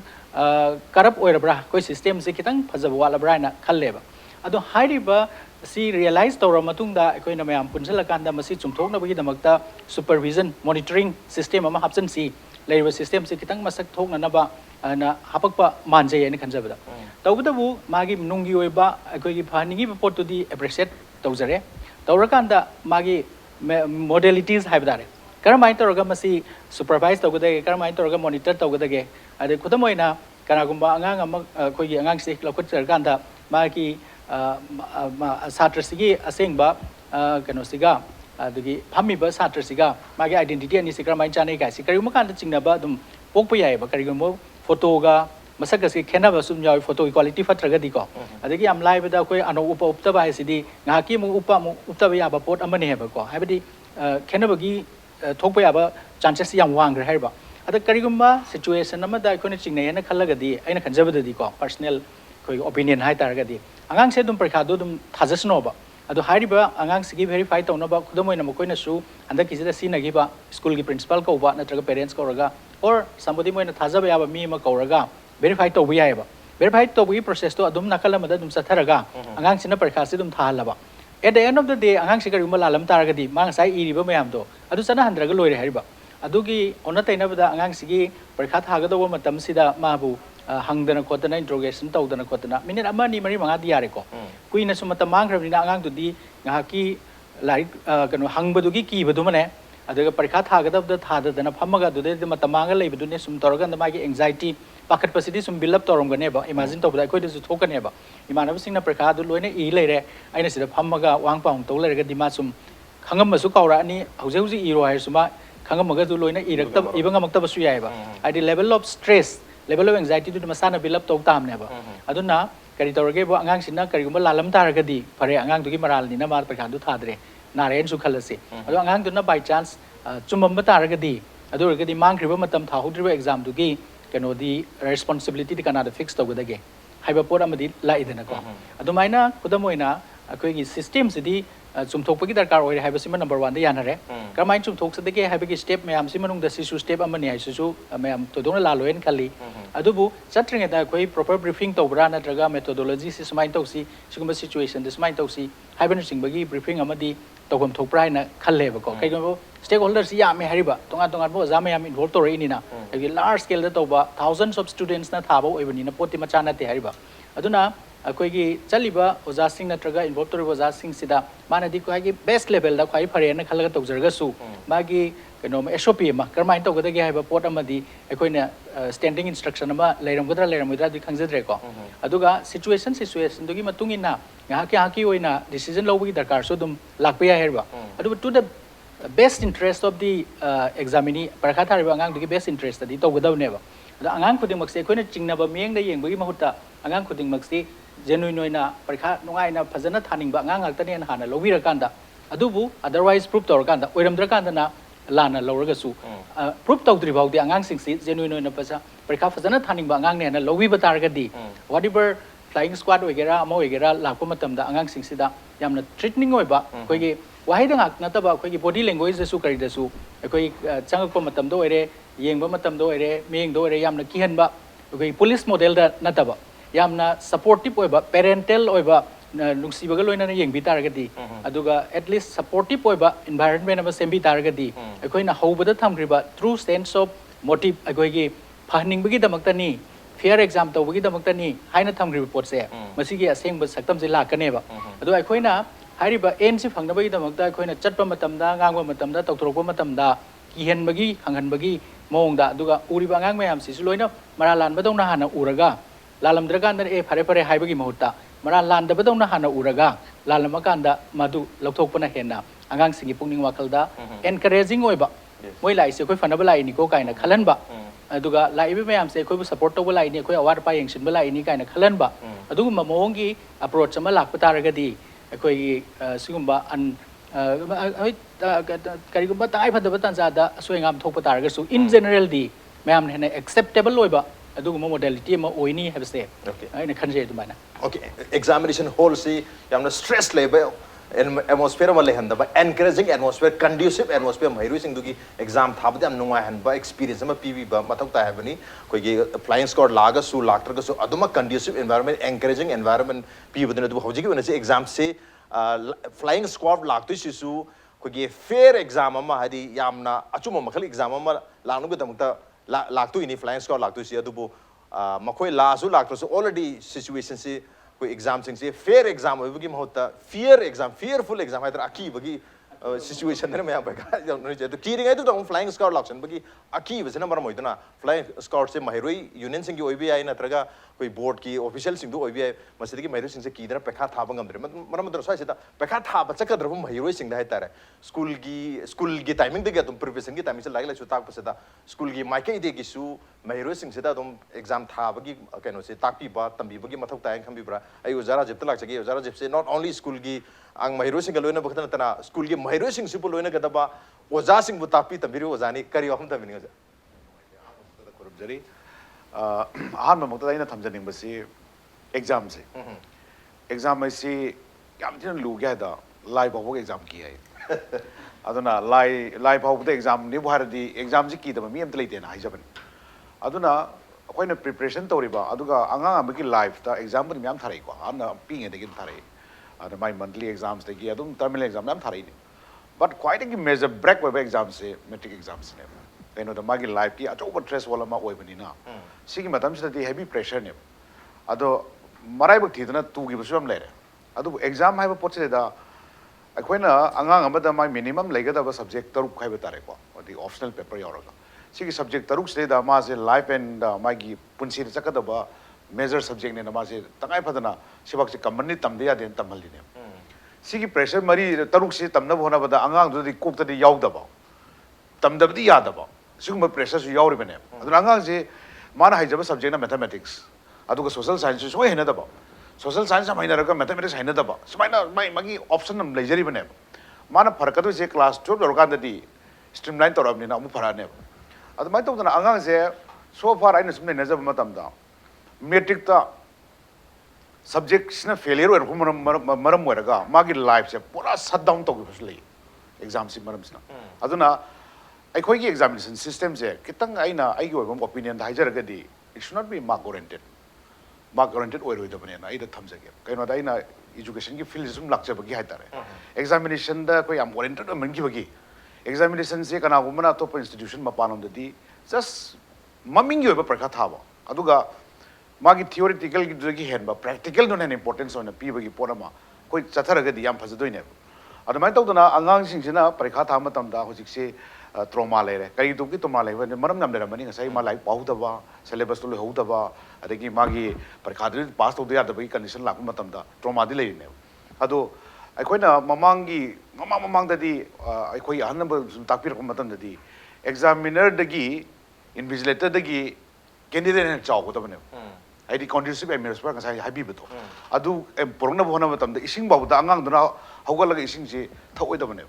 corrupt oirabra akhoi system se kitang phajaba wala bra na khalleba ado hairiba si realize tawra matungda akhoi na mayam punjalakanda masi chumthokna bagi damakta supervision monitoring system ama hapchan si लेरिबा सिस्टम से कितंग मसक थोकना नबा ना हापकपा मानजे यानी खंजबदा तौबदबु मागी नुंगी ओइबा अखोगी फानिगी पोटुदी एप्रिशिएट तौजरे तौरकांदा मागी मॉडलिटीज हाइबदारे करमाइन तौरगा मसी सुपरवाइज तौगदगे करमाइन तौरगा मॉनिटर तौगदगे अदे खुदमोइना कनागुम्बा अंगांग अम अखोगी अंगांग से लखुचरकांदा मागी सात्रसिगी असेंगबा कनोसिगा अदगी फमिबा सात्रसिगा मागे आइडेंटिटी अनि सिक्रा माइन चाने गाइसि करिगुम कान चिंगनाबा दुम पोकपा यायबा करिगुम फोटोगा मसकसि खेनाबा सुम याव फोटो क्वालिटी फत्रगदि को अदगी आम लाइबदा कोइ अनो उप उपतबा हाइसिदि गाकी मु उपतबा याबा पोट अमने हेबा को हाइबदि खेनाबगी थोकपा याबा चांसेस याम वांग्रे हाइबा अद करिगुम्बा सिचुएशन अमदा कोने चिंगनेना खल्लगदि आइना खंजबददि को पर्सनल कोइ ओपिनियन हाइ तारगदि अंगांग से दुम परखादो दुम थाजसनोबा अदो हारिबा अंगांग सिगी वेरीफाई तौनबा खुदमोइना मकोइना सु अंदर किसिदा सिनगिबा स्कूल की प्रिंसिपल कौबा नत्रगा पेरेंट्स कौरगा और somebody मोइना थाजबा याबा मी मा कौरगा वेरीफाई तौबा यायबा वेरीफाई तौबगी प्रोसेस तो अदुम नाकल मदा दुम सथरगा अंगांग सिना परखा से दुम थाहलबा at the end of the day अंगांग सिगरिबा लालम तारगदी मा ngasai iriba mayam do adu sana handraga loire hariba adugi onna tainabada angang sigi परखा थागदो मतम सिदा माबु hangdana khotana interrogation tawdana khotana minute amani mari manga diare ko kuina sumata mangrabina angang dudi ngaki lai kanu hangbadugi ki badumane adaga parikha thagadabda thadadana phamaga dude matamanga leibadune sum toroga magi anxiety pakat pasidi sum build up toromgane ba imagine tawda koi desu thokane ba imanab singna parikha du loina I leire aina sida phamaga wangpaung tawlerga dima sum khangam masu kaura ani hauze hauze iro hai suma khangam maga du loina irakta ibanga makta basu yai ba adi level of stress level of anxiety du masana build up tawtam ne ba aduna kari tawrage bo angang sinna kari gumba lalam taragadi pare angang dugi maral ni na ma parikha du thadre naren su khalase adu angang du na by chance chumam taragadi adu ragadi mangkriba matam thahudriba exam dugi ꯀꯩꯅꯣꯗꯤ ꯔꯦꯁꯄꯣꯟꯁꯤꯕꯤꯂꯤꯇꯤꯗꯤ ꯀꯅꯥꯗ ꯐꯤꯛꯁ ꯇꯧꯒꯗꯒꯦ ꯍꯥꯏꯕ ꯄꯣꯠ ꯑꯃꯗꯤ ꯂꯥꯛꯏꯗꯅꯀꯣ ꯑꯗꯨꯃꯥꯏꯅ ꯈꯨꯗꯝ ꯑꯣꯏꯅ ꯑꯩꯈꯣꯏꯒꯤ ꯁꯤꯁꯇꯦꯝꯁꯤꯗꯤ ꯆꯨꯝꯊꯣꯛꯄꯒꯤ ꯗꯔꯀꯥꯔ ꯑꯣꯏꯔꯦ ꯍꯥꯏꯕꯁꯤꯃ ꯅꯝꯕꯔ 1ꯗ ꯌꯥꯅꯔꯦ ꯀꯔꯝꯍꯥꯏꯅ ꯆꯨꯝꯊꯣꯛꯆꯗꯒꯦ ꯍꯥꯏꯕꯒꯤ ꯁ꯭ꯇꯦꯞ ꯃꯌꯥꯝꯁꯤ ꯃꯅꯨꯡꯗ ꯁꯤꯁꯨ ꯁ꯭ꯇꯦꯞ ꯑꯃꯅꯤ ꯍꯥꯏꯁꯤꯁꯨ ꯃꯌꯥꯝ ꯊꯣꯏꯗꯣꯛꯅ ꯂꯥꯜꯂꯣꯏꯅ ꯈꯜꯂꯤ ꯑꯗꯨꯕꯨ ꯆꯠꯇ꯭ꯔꯤꯉꯩꯗ ꯑꯩꯈꯣꯏ ꯄ꯭ꯔꯣꯄꯔ ꯕ꯭ꯔꯤꯐꯤꯡ ꯇꯧꯕ꯭ꯔꯥ ꯅꯠꯇ꯭ꯔꯒ ꯃꯦꯊꯣꯗꯣꯂꯣꯖꯤꯁꯤ ꯁꯨꯃꯥꯏꯅ ꯇꯧꯁꯤ ꯁꯤꯒꯨꯝꯕ ꯁꯤꯆꯨꯋꯦꯁꯟꯗ ꯁꯨꯃꯥꯏꯅ ꯇꯧꯁꯤ ꯍꯥꯏꯕꯅꯆꯤꯡꯕꯒꯤ ꯕ꯭ꯔꯤꯐꯤꯡ ꯑꯃꯗꯤ ꯇꯧꯐꯝ ꯊꯣꯛꯄ꯭ꯔꯥ ꯍꯥꯏꯅ ꯈꯜꯂꯦꯕꯀꯣ ꯀꯩꯒꯨꯝꯕ ꯁ꯭ꯇꯦꯛ ꯍꯣꯜꯗꯔꯁꯤ ꯌꯥꯝꯃꯦ ꯍꯥꯏꯔꯤꯕ ꯇꯣꯉꯥꯟ ꯇꯣꯉꯥꯟꯕ ꯑꯣꯖꯥ ꯃꯌꯥꯝ ꯏꯟꯚꯣꯜቭ ꯇꯧꯔꯛꯏꯅꯤꯅ ꯑꯩꯈꯣꯏꯒꯤ ꯂꯥꯔꯖ ꯁ꯭ꯀꯦꯜꯗ ꯇꯧꯕ ꯊꯥꯎꯖꯟꯁ ꯑꯣꯐ ꯁ꯭ꯇꯨꯗꯦꯟꯠꯁꯅ ꯊꯥꯕ ꯑꯣꯏꯕꯅꯤꯅ ꯄꯣꯠꯇꯤ ꯃꯆꯥ ꯅꯠꯇꯦ ꯍꯥꯏꯔꯤꯕ ꯑꯗꯨꯅ ꯑꯩꯈꯣꯏꯒꯤ ꯆꯠꯂꯤꯕ ꯑꯣꯖꯥꯁꯤꯡ ꯅꯠꯇ꯭ꯔꯒ ꯏꯟꯚꯣꯜቭ ꯇꯧꯔꯤꯕ ꯑꯣꯖꯥꯁꯤꯡꯁꯤꯗ ꯃꯥꯅꯗꯤ ꯈ꯭ꯋꯥꯏꯒꯤ ꯕꯦꯁꯠ ꯂꯦꯚꯦꯜꯗ ꯈ꯭ꯋꯥꯏ ꯐꯔꯦꯅ ꯈꯜꯂꯒ ꯇꯧꯖꯔꯒꯁꯨ ꯃꯥꯒꯤ ꯀꯩꯅꯣ SOP ꯑꯃ ꯀꯔꯝꯍꯥꯏꯅ ꯇꯧꯒꯗꯒꯦ ꯍꯥꯏꯕ ꯄꯣꯠ ꯑꯃꯗꯤ ꯑꯩꯈꯣꯏꯅ ꯁ꯭ꯇꯦꯟꯗꯤꯡ ꯏꯟꯁꯇ꯭ꯔꯛꯁꯟ ꯑꯃ ꯂꯩꯔꯝꯒꯗ꯭ꯔꯥ ꯂꯩꯔꯝꯃꯣꯏꯗ꯭ꯔꯥꯗꯤ ꯈꯪꯖꯗ꯭ꯔꯦꯀꯣ ꯑꯗꯨꯒ ꯁꯤꯆꯨꯋꯦꯁꯟꯗꯨꯒꯤ ꯃꯇꯨꯡ ꯏꯟꯅ ꯉꯥꯏꯍꯥꯛꯀꯤ ꯑꯣꯏꯅ ꯗꯤꯁꯤꯖꯟ ꯂꯧꯕꯒꯤ ꯗꯔꯀꯥꯔꯁꯨ ꯑꯗꯨꯝ ꯂꯥꯛꯄ ꯌꯥꯏ ꯍꯥꯏꯕ ꯑꯗꯨꯕꯨ to the best interest of the examinee ꯄꯔꯤꯈꯥ ꯊꯥꯔꯤꯕ ꯑꯉꯥꯡꯗꯨꯒꯤ ꯕꯦꯁꯠ ꯏꯟꯇꯔꯦꯁꯇꯗꯤ ꯇꯧꯒꯗꯕꯅꯦꯕ ꯑꯗꯣ ꯑꯉꯥꯡ ꯈꯨꯗꯤꯡꯃꯛꯁꯦ ꯑꯩꯈꯣꯏꯅ ꯆꯤꯡꯅꯕ ꯃꯤꯠꯌꯦꯡꯗ ꯌꯦꯡꯕꯒꯤ ꯃꯍꯨꯠꯇ ꯑꯉꯥꯡ ꯈꯨꯗꯤꯡꯃꯛꯁꯤ ꯖꯦꯅꯨꯏꯟ ꯑꯣꯏꯅ ꯄꯔꯤꯈꯥ ꯅꯨꯡꯉꯥꯏꯅ ꯐꯖꯅ ꯊꯥꯅꯤꯡꯕ ꯑꯉꯥꯡ ꯉꯥꯛꯇꯅꯦꯅ ꯍꯥꯟꯅ ꯂꯧꯕꯤꯔꯀꯥꯟꯗ ꯑꯗꯨꯕꯨ ꯑꯗꯔꯋꯥꯏꯁ ꯄ꯭ꯔꯨꯞ ꯇꯧꯔꯀꯥꯟꯗ ꯑꯣꯏꯔꯝꯗ꯭ꯔꯀꯥꯟꯗꯅ ꯂꯥꯟꯅ ꯂꯧꯔꯒꯁꯨ ꯄ꯭ꯔꯨꯞ ꯇꯧꯗ꯭ꯔꯤ ꯐꯥꯎꯗꯤ ꯑꯉꯥꯡꯁꯤꯡꯁꯤ ꯖꯦꯅꯨꯏꯟ ꯑꯣꯏꯅ ꯄꯔꯤꯈꯥ ꯐꯖꯅ ꯊꯥꯅꯤꯡꯕ ꯑꯉꯥꯡꯅꯦꯅ ꯂꯧꯕꯤꯕ ꯇꯥꯔꯒꯗꯤ ꯋꯥꯠ ꯏꯚꯔ ꯐ꯭ꯂꯥꯏꯌꯤꯡ ꯁ꯭ꯀ꯭ꯋꯥꯗ ꯑꯣꯏꯒꯦꯔꯥ ꯑꯃ ꯑꯣꯏꯒꯦꯔꯥ ꯂꯥꯛꯄ ꯃꯇꯝꯗ ꯑꯉꯥꯡꯁꯤꯡꯁꯤꯗ ꯌꯥꯝꯅ ꯊ꯭ꯔꯤꯇꯅꯤꯡ ꯑꯣꯏꯕ ꯑꯩꯈꯣꯏꯒꯤ ꯋꯥꯍꯩꯗ ꯉꯥꯛ ꯅꯠꯇꯕ ꯑꯩꯈꯣꯏꯒꯤ ꯕꯣꯗꯤ ꯂꯦꯡꯒ꯭ꯋꯦꯖꯇꯁꯨ ꯀꯔꯤꯗꯁꯨ ꯑꯩꯈꯣꯏ ꯆꯪꯉꯛꯄ ꯃꯇꯝꯗ ꯑꯣꯏꯔꯦ ꯌꯦꯡꯕ ꯃꯇꯝꯗ ꯑꯣꯏꯔꯦ ꯃꯤꯠꯌꯦꯡꯗ ꯑꯣꯏꯔꯦ ꯌꯥꯝꯅ ꯀꯤꯍꯟꯕ ꯑꯩꯈꯣꯏ ꯄꯨꯂꯤꯁ ꯃꯣꯗꯦꯜꯗ ꯅꯠꯇꯕ ꯌꯥꯝꯅ ꯁꯄꯣꯔꯇꯤꯞ ꯑꯣꯏꯕ ꯄꯦꯔꯦꯟꯇꯦꯜ ꯑꯣꯏꯕ ꯅꯨꯡꯁꯤꯕꯒ ꯂꯣꯏꯅꯅ ꯌꯦꯡꯕꯤ ꯇꯥꯔꯒꯗꯤ ꯑꯗꯨꯒ ꯑꯦꯠꯂꯤꯁ ꯁꯄꯣꯔꯇꯤꯞ ꯑꯣꯏꯕ ꯏꯟꯚꯥꯏꯔꯟꯃꯦꯟ ꯑꯃ ꯁꯦꯝꯕꯤ ꯇꯥꯔꯒꯗꯤ ꯑꯩꯈꯣꯏꯅ ꯍꯧꯕꯗ ꯊꯝꯈ꯭ꯔꯤꯕ ꯇ꯭ꯔꯨ ꯁꯦꯟꯁ ꯑꯣꯐ ꯃꯣꯇꯤꯞ ꯑꯩꯈꯣꯏꯒꯤ ꯐꯍꯟꯅꯤꯡꯕꯒꯤꯗꯃꯛꯇꯅꯤ ꯐꯤꯌꯔ ꯑꯦꯛꯖꯥꯝ ꯇꯧꯕꯒꯤꯗꯃꯛꯇꯅꯤ ꯍꯥꯏꯅ ꯊꯝꯈ꯭ꯔꯤꯕ ꯄꯣꯠꯁꯦ ꯃꯁꯤꯒꯤ ꯑꯁꯦꯡꯕ ꯁꯛꯇꯝꯁꯦ ꯂꯥꯛꯀꯅꯦꯕ ꯑꯗꯣ ꯑꯩꯈꯣꯏꯅ ꯍꯥꯏꯔꯤꯕ ꯑꯦꯟꯁꯤ ꯐꯪꯅꯕꯒꯤꯗꯃꯛꯇ ꯑꯩꯈꯣꯏꯅ ꯆꯠꯄ ꯃꯇꯝꯗ ꯉꯥꯡꯕ ꯃꯇꯝꯗ ꯇꯧꯊꯣꯔꯛꯄ ꯃꯇꯝꯗ ꯀꯤꯍꯟꯕꯒꯤ ꯍꯪꯍꯟꯕꯒꯤ ꯃꯑꯣꯡꯗ ꯑꯗꯨꯒ ꯎꯔꯤꯕ ꯑꯉꯥꯡ ꯃꯌꯥꯝꯁꯤꯁꯨ ꯂꯣꯏꯅ ꯃꯔꯥꯜ ꯂꯥꯟꯕꯗꯧꯅ ꯍꯥꯟꯅ ꯎꯔꯒ ꯂꯥꯜꯂꯝꯗ꯭ꯔꯀꯥꯟꯗ ꯐꯔꯦ ꯐꯔꯦ ꯍꯥꯏꯕꯒꯤ ꯃꯍꯨꯠꯇ ꯃꯔꯥꯜ ꯂꯥꯟꯗꯕꯗꯧꯅ ꯍꯥꯟꯅ ꯎꯔꯒ ꯂꯥꯜꯂꯝꯃꯀꯥꯟꯗ ꯃꯗꯨ ꯂꯧꯊꯣꯛꯄꯅ ꯍꯦꯟꯅ ꯑꯉꯥꯡꯁꯤꯡꯒꯤ ꯄꯨꯛꯅꯤꯡ ꯋꯥꯈꯜꯗ ꯑꯦꯟꯀꯔꯦꯖꯤꯡ ꯑꯣꯏꯕ ꯃꯣꯏ ꯂꯥꯛꯏꯁꯦ ꯑꯩꯈꯣꯏ ꯐꯅꯕ ꯂꯥꯛꯏꯅꯤꯀꯣ ꯀꯥꯏꯅ ꯈꯜꯍꯟꯕ ꯑꯗꯨꯒ ꯂꯥꯛꯏꯕ ꯃꯌꯥꯝꯁꯦ ꯑꯩꯈꯣꯏꯕꯨ ꯁꯄꯣꯔꯠ ꯇꯧꯕ ꯂꯥꯛꯏꯅꯤ ꯑꯩꯈꯣꯏ ꯑꯋꯥꯠ ꯑꯄꯥ ꯌꯦꯡꯁꯤꯟꯕ ꯂꯥꯛꯏꯅꯤ ꯀꯥꯏꯅ ꯈꯜꯍꯟꯕ ꯑꯗꯨꯒꯨꯝꯕ ꯃꯑꯣꯡꯒꯤ ꯑꯄ꯭ꯔꯣꯆ ꯑꯃ ꯂꯥꯛꯄ ꯇꯥꯔꯒꯗꯤ ꯑꯩꯈꯣꯏꯒꯤ ꯁꯤꯒꯨꯝꯕ ꯀꯔꯤꯒꯨꯝꯕ ꯇꯉꯥꯏꯐꯗꯕ ꯇꯥꯟꯖꯥꯗ ꯑꯁꯣꯏ ꯑꯉꯥꯝ ꯊꯣꯛꯄ ꯇꯥꯔꯒꯁꯨ ꯏꯟ ꯖꯦꯅꯔꯦꯜꯗꯤ ꯃꯌꯥꯝꯅ ꯍꯦꯟꯅ ꯑꯦꯛꯁꯦꯞꯇꯦꯕꯜ ꯑꯣꯏꯕ ꯑꯗꯨꯒꯨꯝꯕ ꯃꯣꯗꯦꯂꯤꯇꯤ ꯑꯃ ꯑꯣꯏꯅꯤ ꯍꯥꯏꯕꯁꯦ ꯑꯩꯅ ꯈꯟꯖꯩ ꯑꯗꯨꯃꯥꯏꯅ Okay, examination hall si yamna stress leba atmosphere ama lehandaba encouraging atmosphere conducive atmosphere mahiru sing dugi exam thabda am nungai hanba experience ama pibi ba mathok ta habani koi gi flying squad laga su lactor ga su aduma conducive environment encouraging environment pibi dina du hoji gi wona si exam se flying squad lactu si su koi gi fair exam ama hadi yamna achuma makhali exam ama lanu ga damta lactu ini flying squad lactu si adubu makhoi lasu lactor so already situation si कोई एग्जाम सिंग से फेयर एग्जाम होगी महत्ता fearful exam है तो आकी बगी situation ने मैं बगा नहीं चाहिए तो कीरिंग है तो flying squad लक्षण बगी आकी वैसे ना मरम होता ना flying squad से महिरोई यूनियन सिंग की ओबी आई ना तरगा कोई बोर्ड की ऑफिशियल सिंग तो ओबी आई मस्जिद की महिरोई सिंग से कीधर पैखा था बंगम दरे मरम दर साइड से था पैखा था बच्चा का दरबो महिरोई सिंग है तारे स्कूल की टाइमिंग देगा तुम प्रिपरेशन की टाइमिंग से लागे ले सुताक पसे था स्कूल की माइके दे की सु महिरोई सिंग से था तुम एग्जाम था बगी कहनो से ताकि बात तंबी बगी मथक तायं खम भी बरा आई उजारा जब तक लग उजारा जब से नॉट ओनली स्कूल की आंग महिरोई सिंग लोइना बखतन तना स्कूल की महिरोई सिंग से लोइना गदबा ओजा सिंग बुतापी तंबिरो ओजानी करी हम तंबिनी ओजा खुरबजरी अहम मक्तदा थमजनिंग बसी एग्जाम से एग्जाम से याम थिन लुगे है दा लाइ फाउबो एग्जाम की है अदुना लाइ फाउबो एग्जाम नि भारदी एग्जाम से की दम मी अमत लेते ना हाइजबन अदुना अखोइना प्रिपरेशन तौरिबा अदुगा अंगांग अमगी लाइफ ता एग्जाम बनि म्याम थारै को आमना पिंगे देगिन थारै अदु माइ मंथली एग्जाम्स देगी अदुम टर्मिनल एग्जाम म्याम थारै बट क्वाइट की मेजर ब्रेक वेब एग्जाम से मैट्रिक एग्जाम से ने कहीं मागी लाइफ की अचौब ट्रेस वाला ओबनीना सिगी मतम से हेवी प्रेशर ने अदो मराइब थीदना तुगीबसुम लेरे अदु एग्जाम हाइब पोचेदा अखोइना अंगांग अमदा माइ मिनिमम लेगदब सब्जेक्ट तरुक हाइब तारेको अदि ऑप्शनल पेपर यावरगा सिगी सब्जेक्ट तरुक सेदा मासे लाइफ एंड मागी पुंसी चकदब मेजर सब्जेक्ट ने मासे तंगाइ फदना सिबक से कमनी तमदे यादे तमहलिने सिगी प्रेशर मरी तरुक से तमनब होनाबदा अंगांग दुदि कोक्तदि यावदब तमदबदि यादब सिगुम प्रेशर सु यावरिबने अदुना अंगांग से माना हाइजब सब्जेक्ट ना मैथमेटिक्स अदुगा सोशल साइंस सु हेनदब सोशल साइंस हम हाइनरगा मैथमेटिक्स हेनदब सुमाइना मागी ऑप्शन हम लेजरिबने माना फरकदो से क्लास 12 लरकांददि स्ट्रीमलाइन तौरबनिना अमु फराने अदुमाइ तौदना अंगांग से so far I know some nature matam da metric ta subjects na failure or maram weraga magi life se pura shut down to gi exam si maram sna aduna akhoi gi examination system se kitang aina ai gi opinion da hajar di it should not be mark oriented oi roi da bane na ai da thamjage kaino da aina education ki field sum lakcha bagi hai tare examination da koi am oriented man gi bagi examination se kana gumna top institution mapanom da di just maming gi ba prakha thaba aduga magi theoretical gi henba practical no an importance on a pi bagi porama koi chatharaga di yam phajadoine adumai tawdana angang sing sina parekha tha matam da hojik se trauma lere kai tu ki trauma lere maram nam lera mani ngasai ma lai pau da ba syllabus to le ho da ba adagi magi parekha de pass to da bagi condition lak matam da trauma di le ne ado aikoina mamang da di aikoi ahan ba takpir ko matam da di examiner dagi invigilator dagi candidate ne chaw ko da bane ai di conducive administrator ngasai habi beto adu porona bona matam da ising ba da angang duna haugal ga ising si thoi da bane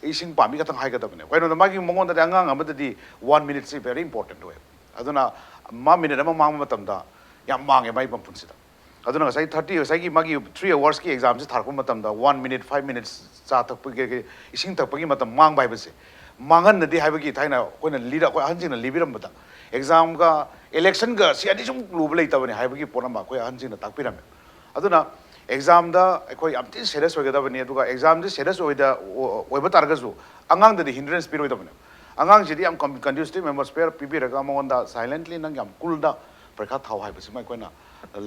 ising pa mi ka tang hai ka da bane kaino da magi mongon da angang amada di 1 minute si very important we aduna ma minute ma mang matam da yam mang e mai pam punsi da aduna ngasai 30 sai gi magi 3 hours ki exam si tharko matam da 1 minute 5 minutes cha tak pu ising tak pu gi matam mang bai base mangan na di hai ba gi thaina koina leader ko hanjing na libiram bata exam ka election ga si adi sum club lei tabani haibagi ponama koi hanjin na takpiram aduna exam da koi amti serious hoga da bani aduga exam de serious hoida oiba targa su angang da hindrance piro da bani angang jidi am conducive members pair pipi raga monda silently nang yam cool da prakha thau haiba simai koina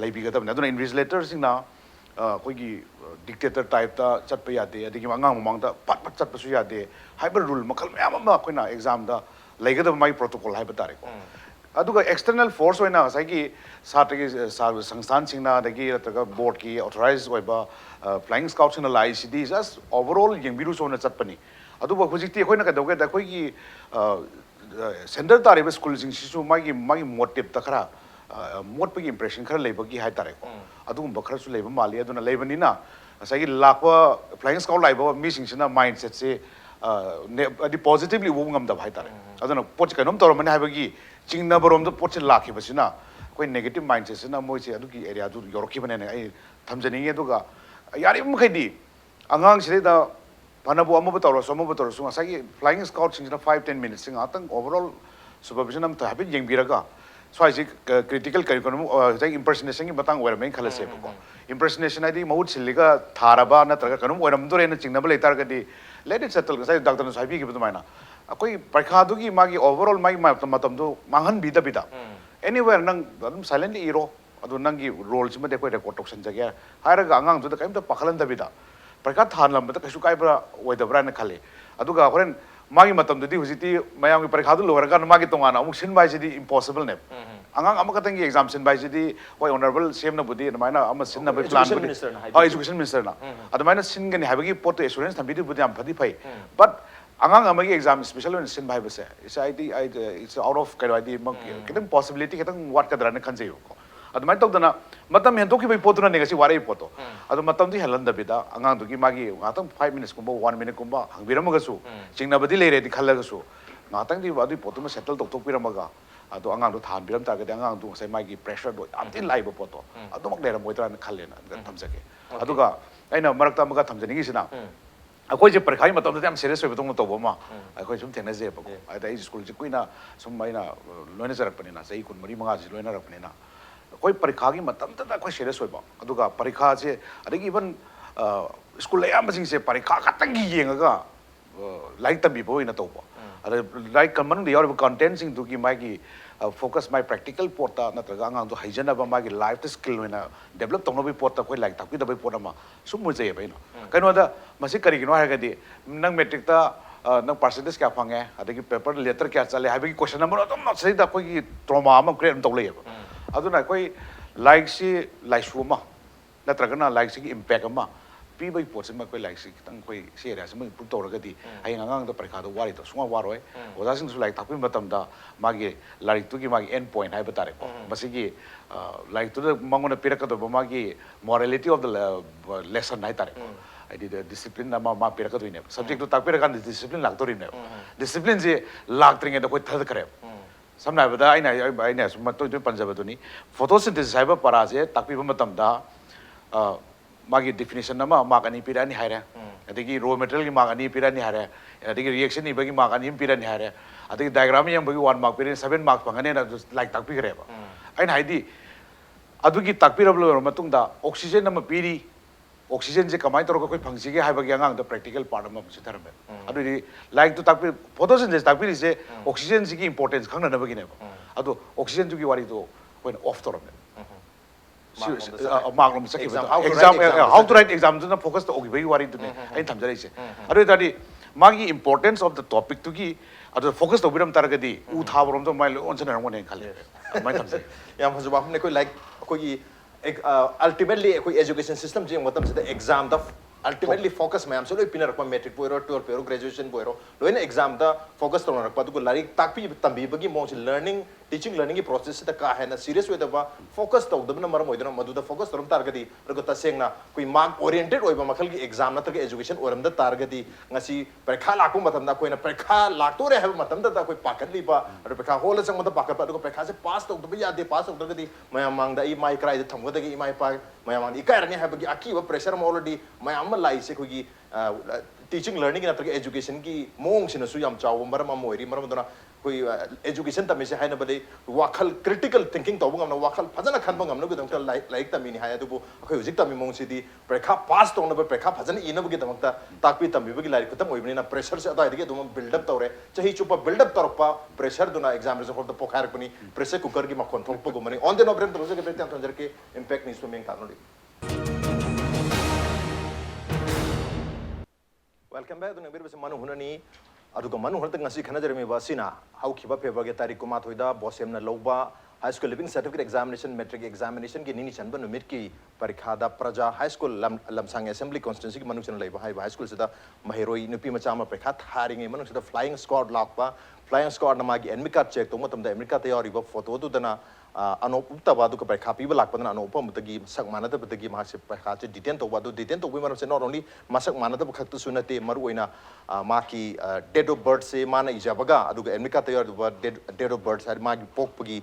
leibi ga da bani aduna invigilator sing na koi gi dictator type ta chatpa yade adigi angang mamang da pat chatpa su yade haiba rule makal mayam ma koina exam da leiga da mai protocol haiba tare ko aduga external force oina saigi satagi sangstan singna dagi rataga board ki authorized oiba flying scouts in the ICD just overall yengbiru so na chatpani aduba hojikti khoina ka doge da khoi gi center tare school sing sisu magi motive ta khara mot pe impression khara lebagi hai tare ko adugum bakhara su leba mali aduna lebani na saigi lakwa flying scout laiba mi sing sina mindset se adi positively wo ngam da hai tare aduna poch kanom tor mani habagi chingna borom da poch lakhi basina koi negative mindset sina moi se adugi area du yorki bane ai thamjani nge duga yari mkhai di angang sire da panabu amu tor so amu tor so sagi flying scout sing 5-10 minutes sing atang overall supervision am ta habit jeng biraga so I critical curriculum jai impersonation ki batang wera main khala se ko impersonation adi maut siliga tharaba na traga kanum weram dore na chingna bale tar gadi let it settle sai doctor no sabi ki batumaina akoi parkha du gi magi overall mai matam du mangan bida anywhere nang adum silently iro adu nang gi role sima de koi record toxin jage haira ga angang du da kaim ta pakhalan da bida parkha than lam ta kaisu kai bra oidabra na khale aduga horen magi matam dudi hujiti mayam gi parikha du lowar magi tongana amuk sin bai sidi impossible ne angang amakatang gi exam sin bai sidi hoi honorable cm na budi maina am sin na plan budi education minister na admaina sin gani habagi pot assurance thambi budi am phadi phai but angang amagi exam special in sin bai base it's out of kind of idea kitang possibility kitang what kadra na khanjei ko admai tok dana matam hen to ki bai potuna ne gasi warai poto adu matam di helan da bida angang du gi magi ngatang 5 minutes kumba 1 minute kumba hangbiram ga su chingna badi leire di khalla ga su ngatang di adu potuma settle tok tok piram ga adu angang du than biram ta ga angang du sai magi pressure do amtin lai ba poto adu mak leira moitra na khalle na thamjake adu ga aina marakta maga thamjani gi sina akoi je parkhai matam da am serious oi batong to boma akoi sum thena je ba ko ai dai school ji kuina sum maina loina jarak pani na sai kun mari manga ji loina rak pani na koi parikha gi matam ta koi serious oi ba aduga parikha je adigi even school le am sing se parikha khatang gi yenga like tabi bo ina to ba ada like kaman de yor content sing du gi mai gi focus my practical porta na traga angang du haijana ba ma gi life skill wena develop tongno bi porta koi like takpi da bai porta ma sum mu je ba ina kaino da masi kari gi no ha ga di nang metric ta nang percentage kya phange adagi paper letter kya chale ha bi question number to ma sai da koi gi trauma am create to le ba aduna koi like si like suma na traga na like si impact ma pi bai pot ma koi like si tang koi si area ma pu to ra ga di ai ngang da parikha do wari to sunga waroi oda sing su like takpi matam da magi lari tu gi magi end point hai batare ko masi gi like to mangona piraka do magi morality of the lesson hai tare I did a discipline na ma piraka do subject to tak piraka discipline lak to rin discipline je lak tringe da koi thad kare samna bada aina sum to jo panjabaduni photosynthesis haiba parase takpiba matamda magi definition nama magani pirani haire adigi raw material gi magani pirani haire adigi reaction ni bagi magani pirani haire adigi diagram yang bagi 1 mark pirani 7 mark pangane na like takpi greba aina haidi adugi takpirablo matungda oxygen nama piri oxygen je kamai toro koi phangsi ge haiba gi angang da practical part ma se tharme adudi like to takpir photosynthesis takpir se oxygen ji gi importance khangna na bagi ne adu oxygen ju gi wari to when off torame mark exam how to write exam na focus to ogi bagi wari to ne ai thamjare se adu tadi magi importance of the topic to gi adu focus to biram taragadi u thaborom to mai on chana ngone khale mai thamse yam hazu ba humne koi like koi ultimately koi education system je matam se exam da ultimately focus mayam so loi pinar ko metric poiro 12 poiro graduation poiro loina exam da focus to rakpa du larik takpi tambi bagi mo learning teaching learning ki process ta ka hai na serious way da ba focus to da na maram oidana madu da focus rom targadi ragota sengna koi mark oriented oiba makhal ki exam na ta education oram da targadi ngasi parekha lakku matam da koi na parekha lakto re ha matam da koi pakat li ba ro parekha hol sang mata pakat ba du parekha se pass to da ya de pass to da mayam mang da I mai krai da thamgo da gi mai pa mayam mang I kai rani ha bagi aki ba pressure mo already mayam lai se koi gi teaching learning na ta education ki mong sina su yam chaw maram amoi ri maram dona koi education ta me se haina bade wakal critical thinking to bungam na wakal phajana khan bungam na gudam ta like ta mini haya dubu akoi hujik ta mi mong sidi prekha pass to na ba prekha phajana ina bugi damakta takpi tambi bugi lai khatam oibni na pressure se adai dige dum build up tawre chahi chupa build up tarpa pressure duna exam result of the pokhar pani pressure cooker gi ma control po gumani on the no brem to se ke betan tonjar ke impact ni swimming tanoli welcome back to nabir se manu hunani aduga manu hunta ngasi khana jeremi basina how khiba paper ge tarik kuma thoida bosem na loba high school living certificate examination metric examination ki nini chanba numit ki parikha da praja high school lamsang assembly constituency ki manu chana leiba high school sida mahiroi nupi macha ma parikha tharing e manu sida flying squad lakpa flying squad na magi enemy card check to matam da enemy card tayari ba photo du dana anop utaba du ka parikha pi ba lakpa na anop mutagi sak manada batagi ma se parikha che detain to ba du detain to bi maram se not only masak manada ba khak tu sunate maru oina ma ki date of birth se mana ijabaga adu ga enemy card tayari ba date of birth har ma gi pok pagi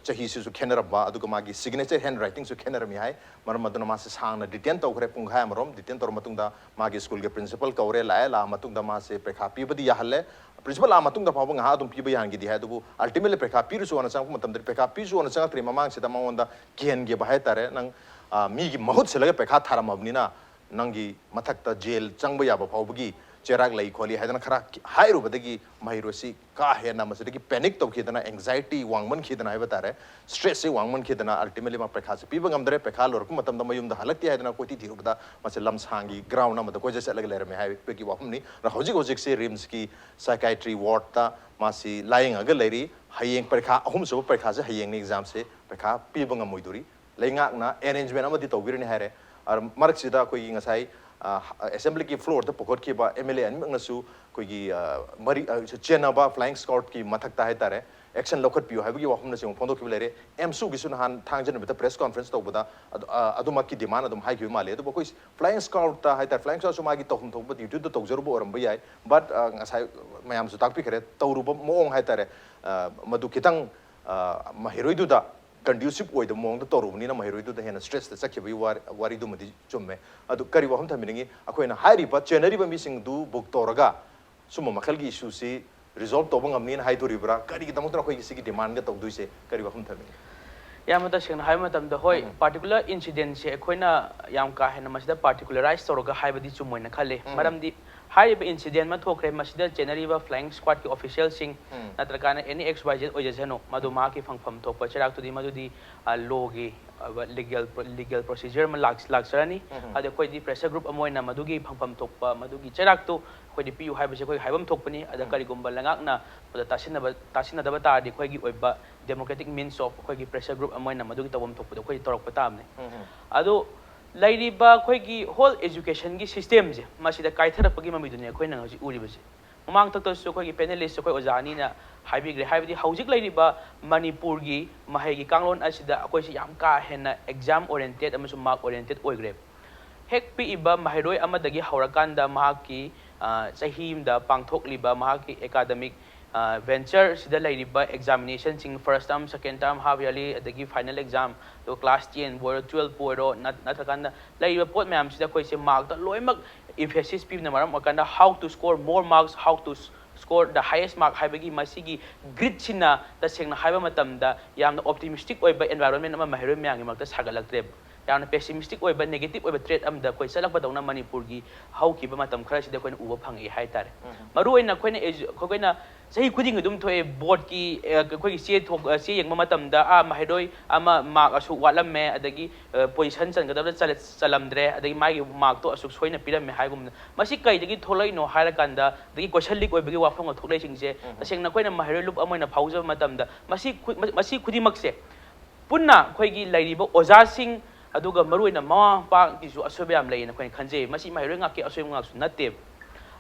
chahi se su khenaraba adu ga ma gi signature handwriting su khenarami hai maram maduna ma se sangna detain to khre pung hai marom detain to matung da ma gi school ge principal kaure la matung da ma se parikha pi ba di ya halle principal la matung da phaw nga dum pi ba yang gi di hai du ultimately parikha pi ru su ana sang matam der parikha pi su ana sang tri mamang se da ma onda kian ge ba hai tare nang mi gi mahut se laga parikha tharam abni na nang gi mathak ta jail changba ya ba phaw gi cherak lai kholi haidana khara hairu badagi mahirosi ka he na masidi panic to khidana anxiety wangman khidana hai batare stress se wangman khidana ultimately ma prekha se piba ngamdare prekha lor ku matam da mayum da halakti haidana koti thiru bada mase lamsangi ground na mada ko jese lag lere me hai pe ki wahum ni ra hojik se rims ki psychiatry ward ta masi lying aga leri hayeng prekha ahum so prekha se hayeng ni exam se prekha piba ngamoiduri leingak na arrangement amadi to birni haire ar mark sida ko ngasai assembly ki floor ta pokot ki ba MLA an ngasu ko gi mari chena ba flying squad ki mathak ta hai tare action lokhat piu habi wa humna sing phondo ki lere AMSU gi sun han thangjen beta press conference to bada aduma ki demand adum hai ki male to ko flying squad ta hai tar flying squad su ma gi tohum thong ba duty to tawjar bo oram ba yai but ngasai mayam su tak pi khare tawru ba moong hai tare madu kitang mahiroi du da conducive oid mong da toru ni na mahiroi du da hena stress da sakhi bi wari du madi chumme adu kari wa hum thaminingi akoina hairi ba chenari ba mi sing du book toraga suma makhal gi issue si resolve to bangam ni hai tori bra kari gi damut na khoi gi demand ga to du se kari wa hum thamingi yam da sing hai matam da hoi particular incident se akoina yam ka hena masida particularize toraga hai badi chumoina khale maram di hai ba incident ma thokre masida generally ba flying squad ki official sing natraka na any xyz ojasano madu ma ki phangpham thokpa cherak tu di madu di law gi legal procedure ma laksarani ade koi di pressure group amoina madu gi phangpham thokpa madu gi cherak tu koi di piu hai ba se koi haibam thokpani ada kari gumba langak na pada tasina da ba ta di koi gi oiba democratic means of koi gi pressure group amoina madu gi tawam thokpa koi torok pa tamne ado lairiba koi gi whole education gi system je masida kaithara pagi mami dunia koi na hoji uri base mamang tak to koi gi panelist koi ojani na haibigre haibidi haujik lairiba Manipur gi mahai gi kanglon asida koi si yam ka hena exam oriented amasu mark oriented oigre hek pi iba mahiroi amadagi haurakanda mahaki sahim da pangthok liba mahaki academic venture sida lairiba examination sing first term second term half yearly adagi final exam to class 10 boy 12 boy ro natakanda lairiba pot mayam sida koi se mark ta loimak emphasis pi na maram akanda how to score more marks how to score the highest mark haibagi masigi grit sina ta sengna haiba matamda yamna optimistic oiba environment ama mahiro myang makta sagalaktre yamna pessimistic oiba negative oiba trait amda koi salak badawna manipur gi how ki ba matam khara sida koina uba phangi hai tare maru oina koina sahi khuding dum thoe board ki koi se thok se yengma matamda a mahiroi ama mark asu walamme adagi position chan gadabla chalamdre adagi magi mark to asuk soina piram me haigum masi kai dagi tholai no haira kanda dagi question leak oibagi wafang thoklai singse tasengna koina mahiroi lup amoina phauja matamda masi khudimak se punna khoi gi lairiba oja sing aduga maruina ma pa ki su asobe am leina khoi khanje masi mahiroi ngaki asobe ngak su natte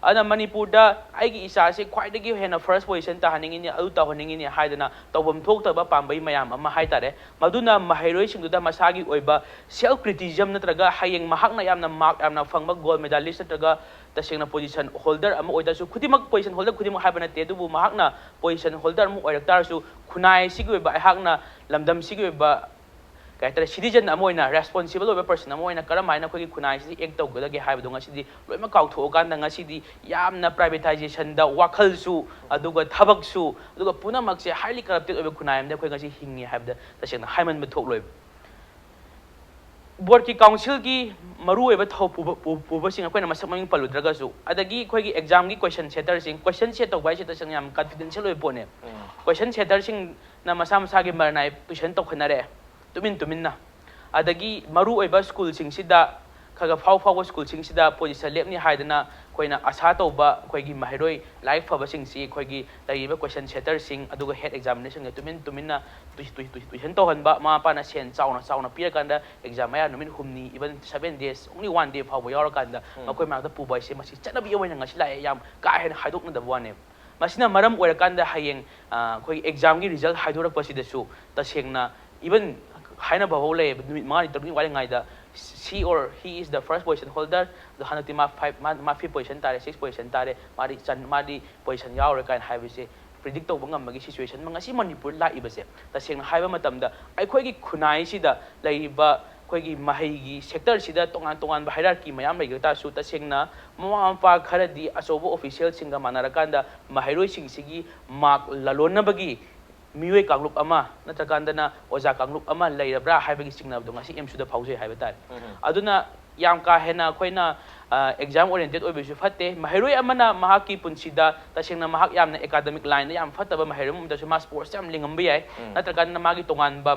ana manipur da aigi isa se khwai dagi hena first position ta haningi ni adu ta haningi ni haidana tawbam thok ta ba pambai mayam ama haitare maduna mahiroi sing da masagi oiba self criticism natraga hayeng mahakna yamna mark yamna fangba gold medalist natraga tasengna position holder ama oida su khudimak position holder khudimak haibana te dubu mahakna position holder mu oiraktar su khunai sigi oiba hakna lamdam sigi oiba kaitare citizen amoina responsible over person amoina karamaina khoi khunai si ek tau gada ge haibdo ngasi di loima kaw tho kan da ngasi di yamna privatization da wakhal su aduga thabak su aduga punamak se highly corrupted over khunai am da khoi ngasi hingi haibda tasena haiman me thok loi board ki council ki maru eba thau puba sing akoina masak maming paludraga su adagi khoi gi exam gi question setter sing question set tau bai se taseng yam confidential oi pone question setter sing na masa masa gi marnai tuition tok khanare tumin na adagi maru oiba school sing sida khaga faw school sing sida position lepni haidana koina asa tauba khoigi mahiroi like faba sing si khoigi taiba question setter sing aduga head examination ga tumin na tuition to hanba ma pa na sen chauna pia kanda exam ya numin humni even 7 days only 1 day faw yawra kanda makoi ma da pubai se masi chanabi oina ngasi la yam ka hen haidok na da wane masina maram oira kanda hayeng khoi exam gi result haidorak pasida su tasengna even haina bawole mani tarni wale ngai da she or he is the first position holder the hanati ma 5 position tare 6 position tare mari position yaw kan haibise predict to bangam magi situation mangasi manipur la ibase taseng haiba matamda ai khoi gi khunai sida laiba khoi gi mahai gi sector sida tongan ba hierarchy mayam lai ta su tasengna mama pa kharadi asobo official singa manarakanda mahairoi sing sigi mark lalonna bagi miwe kanglup ama natakandana oja kanglup ama leirabra haibagi signal do ngasi AMSU da phause haiba tar aduna yam ka hena khoina exam oriented oibisu fatte mahiroi amana mahaki punsida tasengna mahak yamna academic line yam fataba mahirum da ma sports yam lingam bayai natakandana magi tongan ba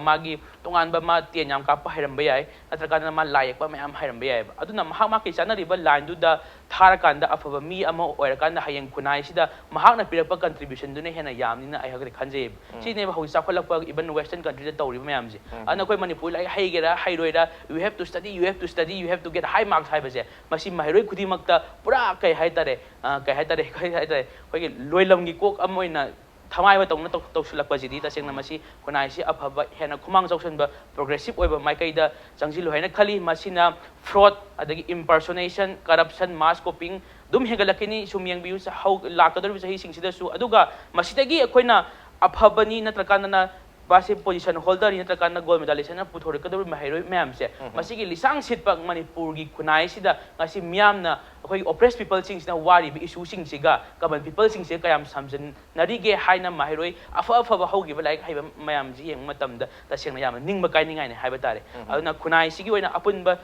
ma tien yam ka pa hairam bayai natakandana ma layak ba mayam hairam bayai aduna mahak ma ki chanari ba line du da tharakanda afaba mi ama oirakanda hayeng kunai sida mahakna pirakpa contribution dune hena yamnina ai hagre khanje sine ba hoisa kholakpa even western country da tawri mayam je ana koi manipur lai haigera hairoira you have to study you have to get high marks haibase masi mahiroi khudimakta pura kai haitare khoi loilam gi kok amoina thamai ba tongna toksulakpa jidi tasengna masi khunai si afaba hena khumang jausan ba progressive oiba maikai da jangjilu haina khali masina fraud adagi impersonation corruption mass copying dum hegalakini sumyang biu sa hau lakador bi sahi singsida su aduga masidagi akoina afabani natrakana base position holder ni natrakana gold medalist na puthore kador mahiroi myam se masigi lisang sitpak manipur gi khunai sida ngasi myam na akoi oppressed people sing na wari bi issue sing siga common people sing se kayam samjan narige haina mahiroi afa ba hogi ba like haiba myam ji yeng matam da tasengna yam ningba kai ningai ne haiba tare aduna khunai sigi oina apunba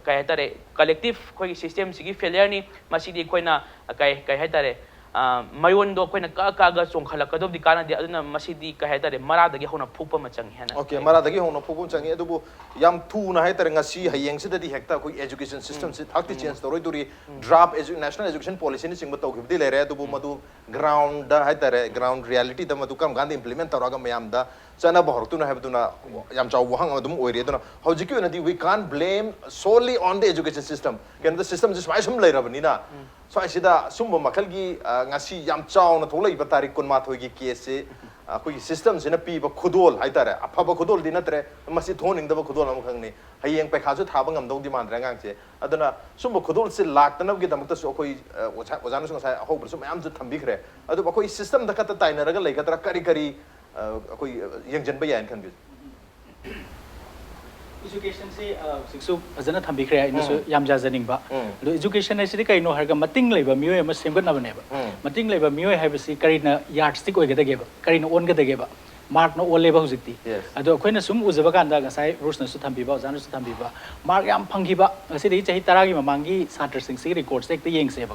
kai tare collective khoi system sigi failure ni masidi koina kai haitare mayondo koina ka chongkhalakadobdi kana de aduna masidi ka haitare maradagi hona phukpa machang hena okay maradagi hona phukpa changi adubu yam thu na haitare ngasi hayeng sidadi hekta koi education system si thakti change toroi duri draft national education policy ni singba tawkhibdi lere adubu madu ground da haitare ground reality da madu kam gandi implement taraga mayam da chana bahortuna habduna yam chaw wahang adum oire duna hojiki onadi we can't blame solely on the education system can the system just why some lairabani na so asida sumba makalgi ngasi yam chaw na tholai batari kun ma thoigi case ꯑꯩꯈꯣꯏꯒꯤ ꯁꯤꯁꯇꯝꯁꯤꯅ ꯄꯤꯕ ꯈꯨꯗꯣꯜ ꯍꯥꯏꯇꯥꯔꯦ ꯑꯐꯕ ꯈꯨꯗꯣꯜꯗꯤ ꯅꯠꯇ꯭ꯔꯦ ꯃꯁꯤ ꯊꯣꯛꯍꯟꯅꯤꯡꯗꯕ ꯈꯨꯗꯣꯜ ꯑꯃꯈꯛꯅꯤ ꯍꯌꯦꯡ ꯄꯩꯈꯥꯁꯨ ꯊꯥꯕ ꯉꯝꯗꯧꯗꯤ ꯃꯥꯟꯗ꯭ꯔꯦ ꯑꯉꯥꯡꯁꯦ ꯑꯗꯨꯅ ꯁꯨꯝꯕ ꯈꯨꯗꯣꯜꯁꯤ ꯂꯥꯛꯇꯅꯕꯒꯤꯗꯃꯛꯇꯁꯨ ꯑꯩꯈꯣꯏ ꯑꯣꯖꯥꯅꯁꯨ ꯉꯁꯥꯏ ꯑꯍꯧꯕꯗꯁꯨ ꯃꯌꯥꯝꯁꯨ ꯊꯝꯕꯤꯈ꯭ꯔꯦ ꯑꯗꯨꯕꯨ ꯑꯩꯈꯣꯏ ꯁꯤꯁꯇꯝꯗ ꯈꯛꯇ ꯇꯥꯏꯅꯔꯒ ꯂꯩꯒꯗ꯭ꯔꯥ ꯀꯔꯤ ꯀꯔꯤ ꯑꯩꯈꯣꯏ ꯌꯦꯡꯁꯤꯟꯕ ꯌꯥꯏꯅ ꯈꯟꯕꯤꯌꯨ education se siksu fazana thambi khre ina su yam jajaningba do education ai sidi kaino harga mating leiba mioi ama semgat na baneba mating leiba mioi haibasi karina yardstick oigadageba karina ongadaga mark no ole ba hujikti ado khoina sum ujaba kanda gasai rules na su thambiba ojana su thambiba mark yam phanghiba ngasi dei chahi 10 gi mamangi satra sing sig records tek te yengse ba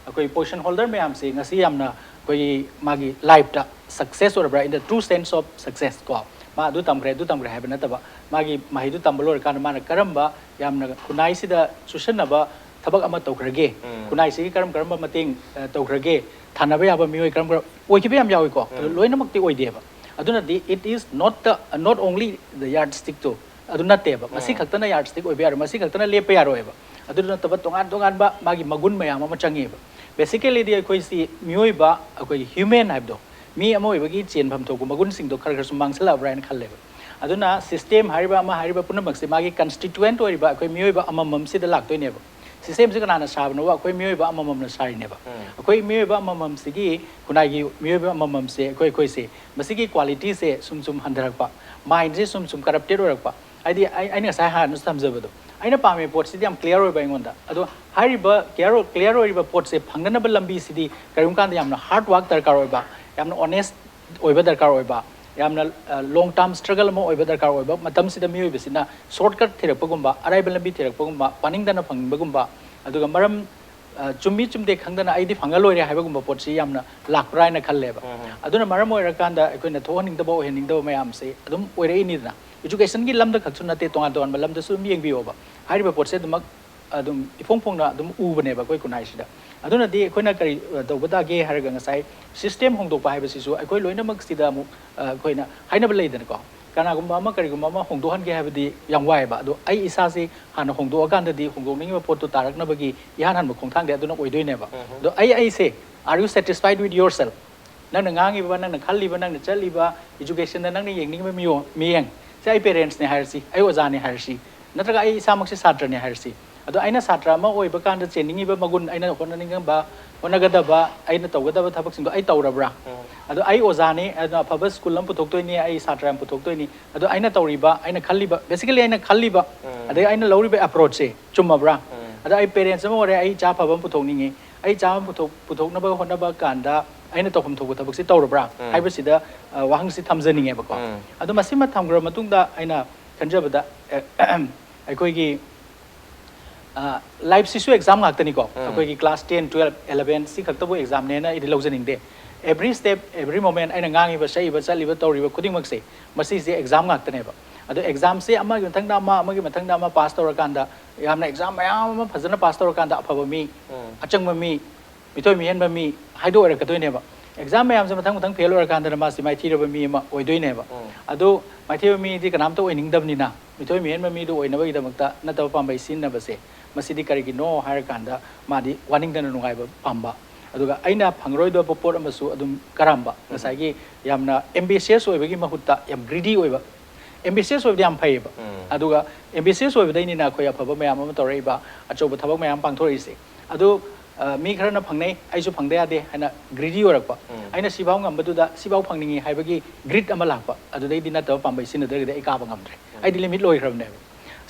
akoi position holder me am se ngasi yamna koi magi life ta success or in the true sense of success ko ma du tamgre haibna nataba magi mahi du tambalor kan mana karamba yamna kunai sida susanaba thabak ama tawkrage kunai sigi karam mating tawkrage thanaba yaba mioi karam oikibe yam yawi ko loinamakti oideba aduna it is not only the yardstick to aduna teba masi khaktana yardstick oibe ar masi khaktana lepe yaroeba aduna taba tongan ba magi magun mayam ama changeba basically the koi si mioi ba koi human haibdo mi ama oibagi chen pham thoku magun sing do khar khar sumang sala brain khalleba aduna system hariba ama hariba punamak se magi constituent oiba koi mioi ba ama mam sida lak toineba system se kana sabno wa koi mioi ba ama mam na sari neba koi mioi ba ama mam sigi kunai gi mioi ba ama mam se koi se masigi quality se sum handarak pa mind se sum corrupted orak pa ai na sai ha nu samjabado aina pame pot sidi am clear oi ba ingonda ado hariba clear oi ba pot se phangna ba lambi sidi karum kan yamna hard work darkar oi ba yamna honest oiba darkar oiba yamna long term struggle mo oiba darkar oiba matam sida mi oiba sina shortcut thirakpagumba arrival lambi thirakpagumba paningdana phangibagumba aduga maram chummi chumde khangdana aidi phangaloi haibagumba potsi yamna lakprai na khalleba aduna maram oirakanda akoina thohaningdaba oheningdaba mayam se adum oirei ni na education gi lamda khaksu nate tonga don lamda su mi yengbiyoba hariba potse dumak adum ifongphongna adum ubaneba koi kunai sida aduna di koina kari dobada ge harga ngasai system hongdok pa haibasi su akoi loinamak sida mu koina hainaba leidan ko kana gumba ama kari gumba ma hongdohan ge habadi yang wai ba ado ai isa se hana hongdo aganda di hongdokning ba pot to tarakna bagi ihan han khongthang de aduna oidoi ne ba do ai se are you satisfied with yourself nang na ngangi ba nang na khalli ba nang na chali ba education nang ni yengning ba miyeng sai parents ne harsi ai oja ne harsi natraga ai isa mak se satra ne harsi ado aina satra ma oi ba kan da cheningi ba magun aina honaning ba honagada ba aina tawgada ba thabak sing do ai tawrabra ado ai ozani ado afaba school lam puthok ni ai satra am puthok ni ado aina tawri ba aina khalli ba basically aina khalli ba ado aina lawri ba approach se chumabra ado ai parents ma ore ai cha phaba puthok ningi ai cha puthok na ba hona ba kanda aina tawham thobu thabak si tawrabra ai ba sida wahang si thamjaninge ba ko ado masima thamgra matung da aina kanjabada aikoi gi life sisu exam ngakta ni ko akoi gi class 10 12 11 si khakta bo exam ne na idi lawjaning de every step every moment aina ngangi ba sai ba chali ba tawri ba khuding mak se masi se exam ngakta ne ba ado exam se ama gi mathang da ma pass tawra kanda yamna exam mayam ma phajana pass tawra kanda afaba mi achang ma mi mitoi mi hen ba mi haido ra ka doi ne ba exam mayam se mathang fail ora kanda ma si mai thi ra ba mi ma oi doi ne ba ado mai thi ba mi di kanam to oining dab ni na mitoi mi hen ba mi do oina ba gi damakta na taw pam bai sin na ba se masidi karigi no hire kanda madi warning dana nungai ba pamba aduga aina phangroi do popor amasu adum karamba ngasai gi yamna ambitious oibagi mahutta yam greedy oiba ambitious oibdi am phai ba aduga ambitious oibda ni na khoya phaba mayam am torei ba achoba thabak mayam pangthori se adu mi kharana phangnei aisu phangda yade hana greedy orakpa aina sibau ngambadu da sibau phangningi haibagi greed ama lakpa adudai dina taw pambai sinadrede ai ka ba ngamdre ai di limit loi khrabne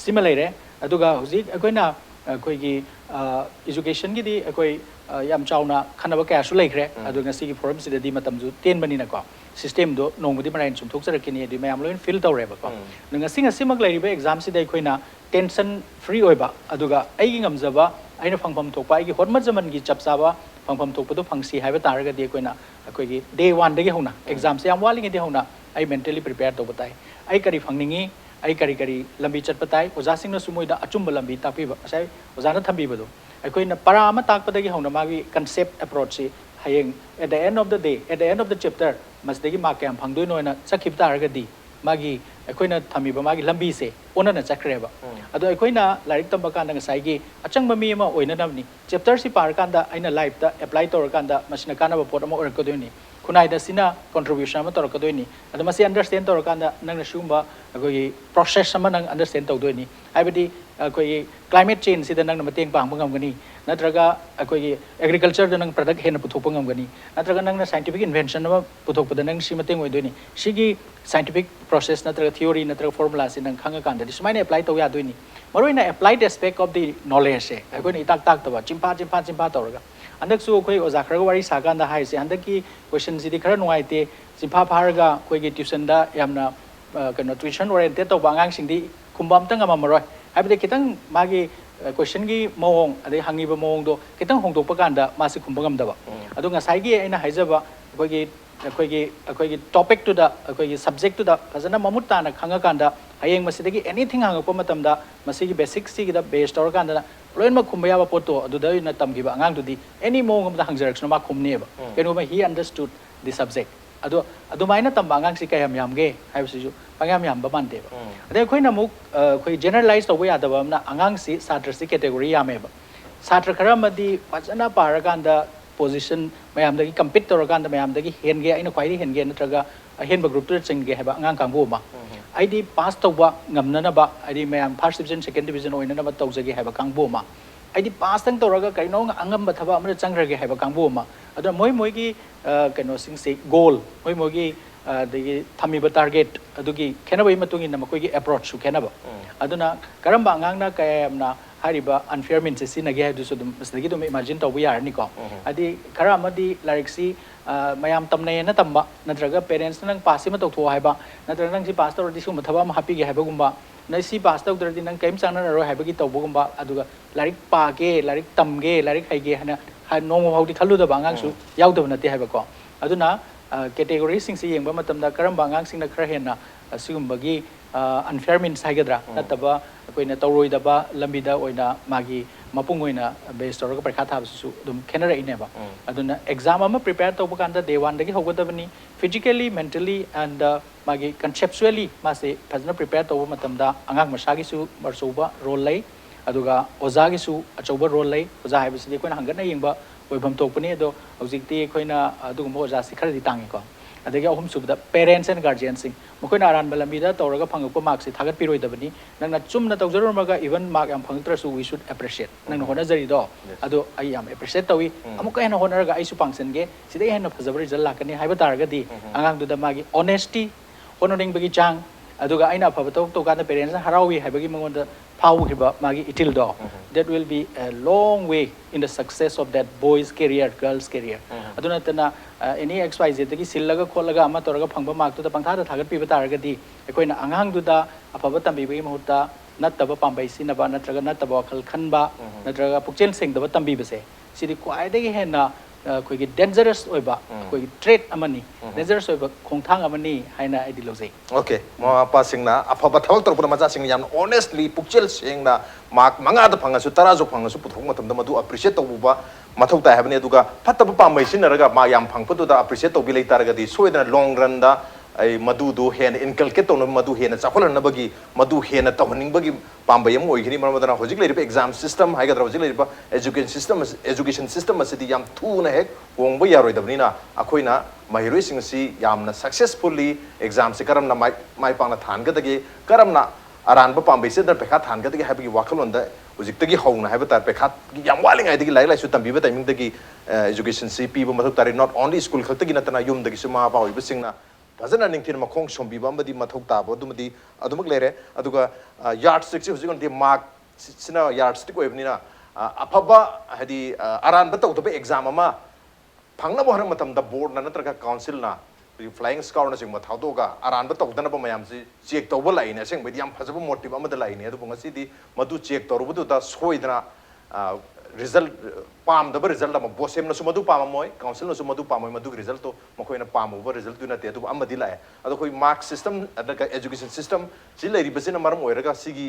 sima leire aduga hujik akoina ꯑꯩꯈꯣꯏꯒꯤ ꯏꯖꯨꯀꯦꯁꯟꯒꯤꯗꯤ ꯑꯩꯈꯣꯏ ꯌꯥꯝ ꯆꯥꯎꯅ ꯈꯟꯅꯕ ꯀꯌꯥꯁꯨ ꯂꯩꯈ꯭ꯔꯦ ꯑꯗꯨꯒ ꯉꯁꯤꯒꯤ ꯐꯣꯔꯝꯁꯤꯗꯗꯤ ꯃꯇꯝꯁꯨ ꯇꯦꯟꯕꯅꯤꯅꯀꯣ ꯁꯤꯁꯇꯦꯝꯗꯣ ꯅꯣꯡꯃꯗꯤ ꯃꯔꯥꯏꯅ ꯆꯨꯝꯊꯣꯛꯆꯔꯛꯈꯤꯅꯤ ꯑꯗꯨ ꯃꯌꯥꯝ ꯂꯣꯏꯅ ꯐꯤꯜ ꯇꯧꯔꯦꯕꯀꯣ ꯑꯗꯨ ꯉꯁꯤꯃꯛ ꯂꯩꯔꯤꯕ ꯑꯦꯛꯖꯥꯝꯁꯤꯗ ꯑꯩꯈꯣꯏꯅ ꯇꯦꯟꯁꯟ ꯐ꯭ꯔꯤ ꯑꯣꯏꯕ ꯑꯗꯨꯒ ꯑꯩꯒꯤ ꯉꯝꯖꯕ ꯑꯩꯅ ꯐꯪꯐꯝ ꯊꯣꯛꯄ ꯑꯩꯒꯤ ꯍꯣꯠꯅꯖꯃꯟꯒꯤ ꯆꯞ ꯆꯥꯕ ꯐꯪꯐꯝ ꯊꯣꯛꯄꯗꯣ ꯐꯪꯁꯤ ꯍꯥꯏꯕ ꯇꯥꯔꯒꯗꯤ ꯑꯩꯈꯣꯏꯅ ꯑꯩꯈꯣꯏꯒꯤ ꯗꯦ 1ꯗꯒꯤ ꯍꯧꯅ ꯑꯦꯛꯖꯥꯝꯁꯦ ꯌꯥꯝ ꯋꯥꯠꯂꯤꯉꯩꯗꯒꯤ ꯍꯧꯅ ꯑꯩ ꯃꯦꯟꯇꯦꯂꯤ ꯄ꯭ꯔꯤꯄꯦꯌꯔ ꯇꯧꯕ ꯇꯥꯏ ꯑꯩ ꯀꯔꯤ ꯐꯪꯅꯤꯡꯉꯤ ai kari lambi chatpa tai ojasing na sumoida achumba lambi tapiba asai ojana thambibado aikoi na para ama takpadagi hauna magi concept approach si hayeng at the end of the day at the end of the chapter masdagi ma kyam phangdoi noina chakhib taragadi magi aikoi na thamiba magi lambi se ona na chakreba ado aikoi na larik tamba kanda ngasai gi achangba mi ama oina namni chapter si par kanda aina life ta apply tor kanda masina kana ba pot ama orakadoi ni kunai da sina contribution ama torka doini adu masi understand torkanda nang na shumba akoi process ama nang understand tau doini haibadi akoi climate change sida nang na mateng pang bangam gani natraga akoi agriculture da nang product hen puthok bangam gani natraga nang na scientific invention ama puthok pada nang si mateng oi doini sigi scientific process natraga theory natraga formula sin nang khanga kanda di sumaina apply tau ya doini maroi na applied aspect of the knowledge akoi ni tak tawa chimpa torga andak su koi oza khara wari sagan da hai se andak ki question si di khara nuai te chimpa pharga koi gi tuition da yamna kano tuition oriented to bangang sing di kumbam tang ama maroi haibde kitang magi question gi mawong ade hangi ba mawong do kitang hongdok pa kan da masi kumbangam da ba adu nga sai gi aina haijaba koi gi topic to da koi gi subject to da fazana mamutta na khanga kan da hayeng masidagi anything hang ko matam da masigi basic si gi da based or kan da loin ma khumba ya poto adu da na tam gi ba angang du di any mong da hang direction ma khumne ba kenu ma he understood the subject adu maina tam angang si kayam yam ge hai si ju pangam yam ba man de ba ade khoi na muk khoi generalize to ya da ba na angang si satra si category ya me ba satra khara ma di pachana par kan da position mayam da gi compete to kan da mayam da gi hen ge aina khwai hen ge natraga hen ba group to ching ge ha ba angang kang bo ma ID pass to ba ngamna na ba ID mayam first division second division oina na ba tau jagi ha ba kang bo ma ID pass tang to raga kaino angam ba thaba amra changra ge ha ba kang bo ma adu moi gi kaino sing se goal moi gi the thami ba target adu gi khena bai matung in na koi gi approach su khena ba aduna karam ba ngang na kayam na hariba unfair means si na ge ha du so dum masdagi dum imagine to we are ni ko adi kara amadi lyric si mayam tamne na tamba natraga parents nang pasi ma tok tho hai ba natraga nang si pastor di sum thaba ma happy ge hai ba gumba nai si pastor dr di nang kaim sang na ro hai ba gi to bo gumba aduga lyric pa ge lyric tam ge lyric hai ge hana ha no mo hauti khalu da bangang su yaw da na te hai ba ko aduna category sing si yeng ba matam da karam bangang sing na khra hen na sigum ba gi unfair means hai gadra nataba koina toroi da ba lambi da oina magi mapung oina based or ka prakha su dum kenara ine ba aduna exam ama prepare to kan da day 1 da gi hogadabani physically mentally and magi conceptually mase phajna prepare to matam da angang masagi su marsuba role lay aduga oza gi su achoba role lay oza hai bisi koina hangana yengba oibam tokpani do hojikti koina adugum oza si khari tangi ko adagi ahum subda parents and guardians sing mokoina aran balami da toraga phangko mark si thagat piroi dabani nangna chumna tawjaro maga even mark am phangtra su we should appreciate nangna hona jari do ado ai am appreciate tawi amuka hena honor ga ai su function ge sidai hena phajaba result lakani haiba targa di angang du da magi honesty honoring bagi chang aduga aina phaba to kan parents harawi haibagi mangonda phau hiba magi itil do that will be a long way in the success of that boy's career girl's career aduna tana any xyz dagi sillaga kholaga ama toraga phangba mark to da pangtha da thagat piba targa di ekoina angang du da aphaba tambi bagi mahuta nattaba pambai sinaba natraga nattaba khal khanba natraga pukchel sengdaba tambi base sidi kwai dagi hena koi dangerous oiba koi trait amani dangerous oiba khongthang amani haina idi lojai okay ma pa singna aphaba thawak tor pura macha sing yam honestly pukchel singna mark manga da phanga su tara jo phanga su puthong matam da madu appreciate to ba mathau ta habne aduga phattaba pamai sinaraga ma yam phangpu da appreciate to bi lei taraga di soidana long run da ai madu do hen inculcate to no madu hen chakhol na bagi madu hen to haning bagi pambai am oi gini mamadana hojik lei exam system hai ga hojik lei education system asidi yam thu na hek wongba yaroi dabni na akoina mahiroi sing si yamna successfully exam se karam na mai pang na than ga dagi karam na aran ba pambai se dar pekha than ga dagi habi wakalon da hojik tagi hong na habi tar pekha yam waling ai dagi lai lai su tambi ba timing dagi education si pi ba mathuk tari not only school khal tagi na tana yum dagi suma ba oi bising na fazana ningtin ma khong sombi ba madi mathok ta bo dumadi adumuk lere aduga yard stick si hojik on di mark sina yard stick oibni na afaba hadi aran ba tau to exam ama phangna bo har matam da board na natraga council na flying scout na sing ma thaudo ga aran ba tau dana ba mayam si check to bo lai ne sing ba yam phajaba motive ama da lai ne adu ngasi di madu check to ru da soidana result pam da result ma bosem na sumadu pam moi council na sumadu pam moi madu result to makoi na pam over result tu na te tu amadi la ado koi mark system ada education system si lai ri basina maram oiraga sigi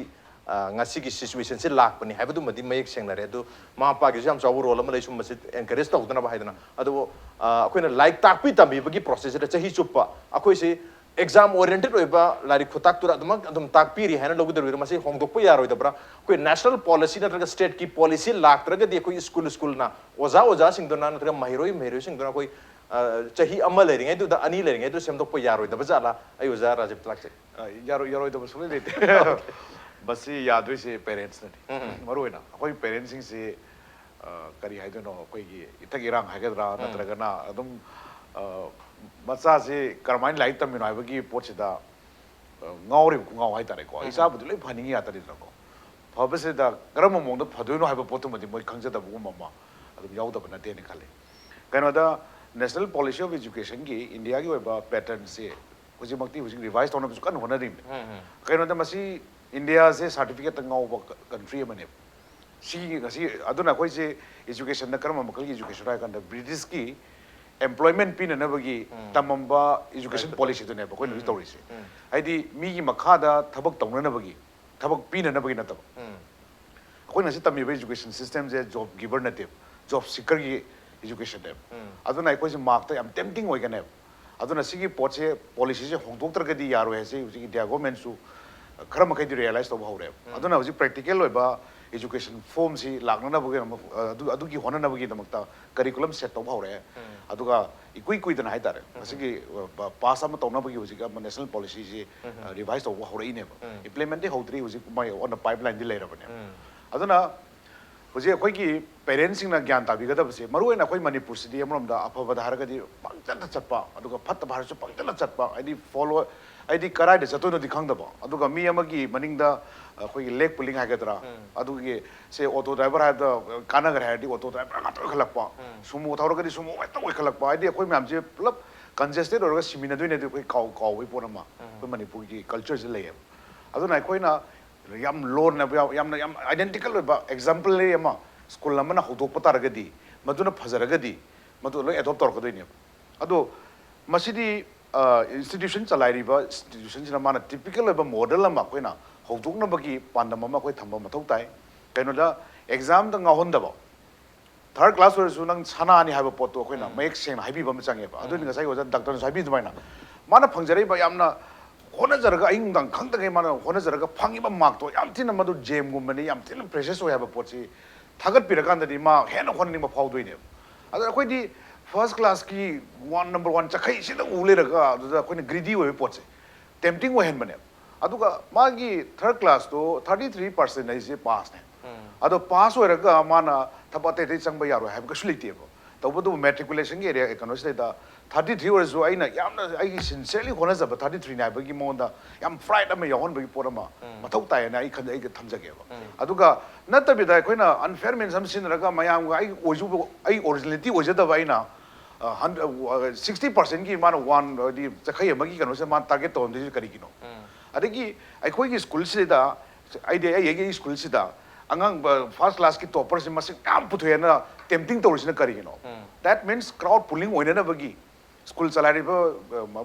ngasi gi situation si lak pani haibadu madi mayek seng na re do ma pa gi jam chaw role ma lai sum masit encourage to dana ba haidana ado akoi na like tak pi tambi bagi process da chahi chupa akoi si exam oriented oiba lari khotak tura adum tak piri hana logu der masi hongdok pa yaroi da bra koi national policy na traga state ki policy lak traga de koi school na oza sing dona na traga mahiroi sing dona koi chahi amma learing edu da ani learing edu semdok po yaroi da bajala ayu za Rajib Tlak yaro da basule lete basi yadoi se parents na maru na koi parents sing se kari hai do no koi gi itagi rang hagadra natraga na adum macha se karmain lai tam no habagi pochida ngauri ku ngau hai tare ko isa budule phani ya tare ko phobase da karam mong da phadoi no haba potu madi moi khangja da bu mama adum yaw da bana te ni khale kaino da national policy of education ki india ki ba pattern se kuji makti kuji revise tona kan hona rim kaino da masi india se certificate ngau ba country mane si aduna koi se education na karam makal ki education ra kan da british ki employment pin na bagi tamamba education policy to ne ba koi no story se haidi mi gi makha da thabak tawna na bagi thabak pin na bagi na tab koi na se tammi ba education system je job giver na te job seeker gi education ne aduna koi se mark ta am tempting oi kan ne aduna sigi pot se policy se hongdok tar ga di yaro he se uji dia government su khara makai di realize to ba hore aduna uji practical oi ba education form si lakna na bagi adu ki hona na bagi damakta curriculum set to ba hore aduga ikui dana hai tare asigi pass am tawna bagi uji ga national policy si revise to ba hore ine implement ho tri uji mai on the pipeline di leira bane aduna uji koi ki parents sing na gyan ta bi ga da se maru na koi manipur si di amram da apha da har ga di pangtan chatpa aduga phat bhar su pangtan chatpa ai di follow ai di karai de chato no di khang da ba aduga mi amagi maning da koi leg pulling ha ga dra adugi se auto driver ha da kana gar ha di auto driver ga to khalak pa sumo thawra ga di sumo wa to khalak pa ai di koi myam je pulap congested or ga simina do ne di koi kaw wi pon ma koi manipur ki culture je le aduna koi na yam lor na yam identical ba example le ma school lamana hodok patar ga di maduna phazara ga di madu lo adopt tor ga doi ne ado masidi institution chalai ri ba institution jina mana typical ba model ma koi na hodok na bagi pandam ma koi thamba mathau tai kaino da exam da ngahon da ba third class or su nang chana ani ha ba pot to koi na mek seng na habi ba ma change ba ado ni ngasai oja doctor sa habi dumai na mana phangjare ba yamna hona jaraga aing dang khang dang mana hona jaraga phangi ba mak to yam tin madu jem gum mani yam tin precious oya ba pot si thagat pira kan da di ma hena khon ni ma phau doi ne ado koi di first class ki number 1 chakhai si da ule raga da koi ni greedy oy pot se tempting o hen bane aduga magi third class to 33% ai se pass ne ado pass oy raga mana thapate te changba yaro have ka sulite ba tawbu matriculation ge area economics da 33 or so aina yamna ai sincerely hona jaba 33 na bagi monda yam fried ama yahon bagi porama mathau tai na ai khan ai thamjage ba aduga natabi da koina unfair men sam sin raga mayam ga ai oju ai originality ojada ba aina 60% ki mana one di chakhai amagi kano se man target to ndi kari kino adigi ai khoi ki school se da ai de ai ge school se da angang first class ki topper se masing kam puthoya na tempting to risna kari kino that means crowd pulling oina na bagi school salary ba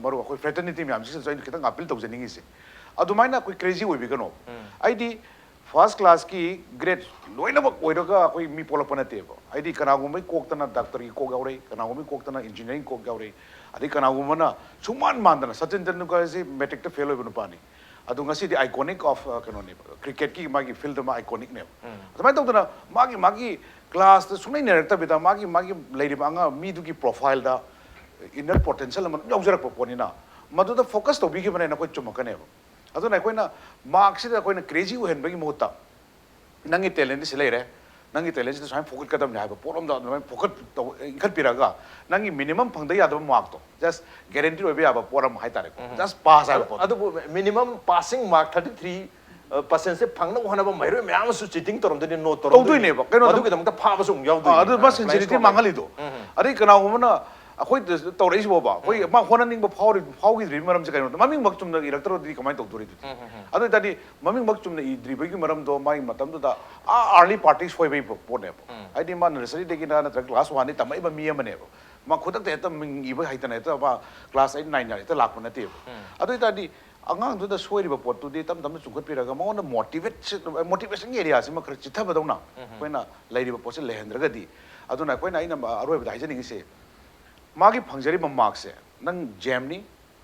maru koi fraternity me amsi join kitang appeal to janingi se adumaina koi crazy oi bigano ai di first class ki grade loina ba oiraga koi mi polapana te ba ai di kanagu mai koktana doctor ki ko gaure kanagu mai koktana engineering ko gaure adi kanagu mana suman mandana Sachin Tendulkar se metric to fail oi banu pani adu ngasi di iconic of kanone cricket ki magi field ma iconic ne adumai tawdana magi class ta sunai nerakta bida magi leiri anga mi du ki profile da inner potential man yaujarak ponina madu da focus to bigi bane na koi chumakane ba adu na koi na mark si da koi na crazy hen bagi mohta nangi talent si leire nangi talent si sai focus kadam na ba porom da focus to ikhat piraga nangi minimum phangda ya da mark to just guarantee oi ba poram hai tare just pass adu minimum passing mark 33% se phangna hona ba mairo myam su cheating torom de no torom to ne ba kaino adu ki damta pha ba sung yaw do adu ba sincerity mangali do ari kana humna akoi to reis bo ba koi ma hona ning ba phau gi dream maram se kaino maming mak chum na electro di kamai to dori du adu tadi maming mak chum na I dream gi maram do mai matam do da early parties foi bai po ne ai di man nursery de gi na class 1 ni tamai ba mi amane ma khudak te ta ming I ba hai ta ne ta ba class 8 9 ya ta lak na te adu tadi angang du da soi ba pot tu di tam chungkhat pi raga ma on motivation area se ma khar chitha ba dong na koi na lai ri ba pot se lehendra ga di adu na koi na ina aroi ba dai jani gi se magi phangjari ba mark se nang jam ni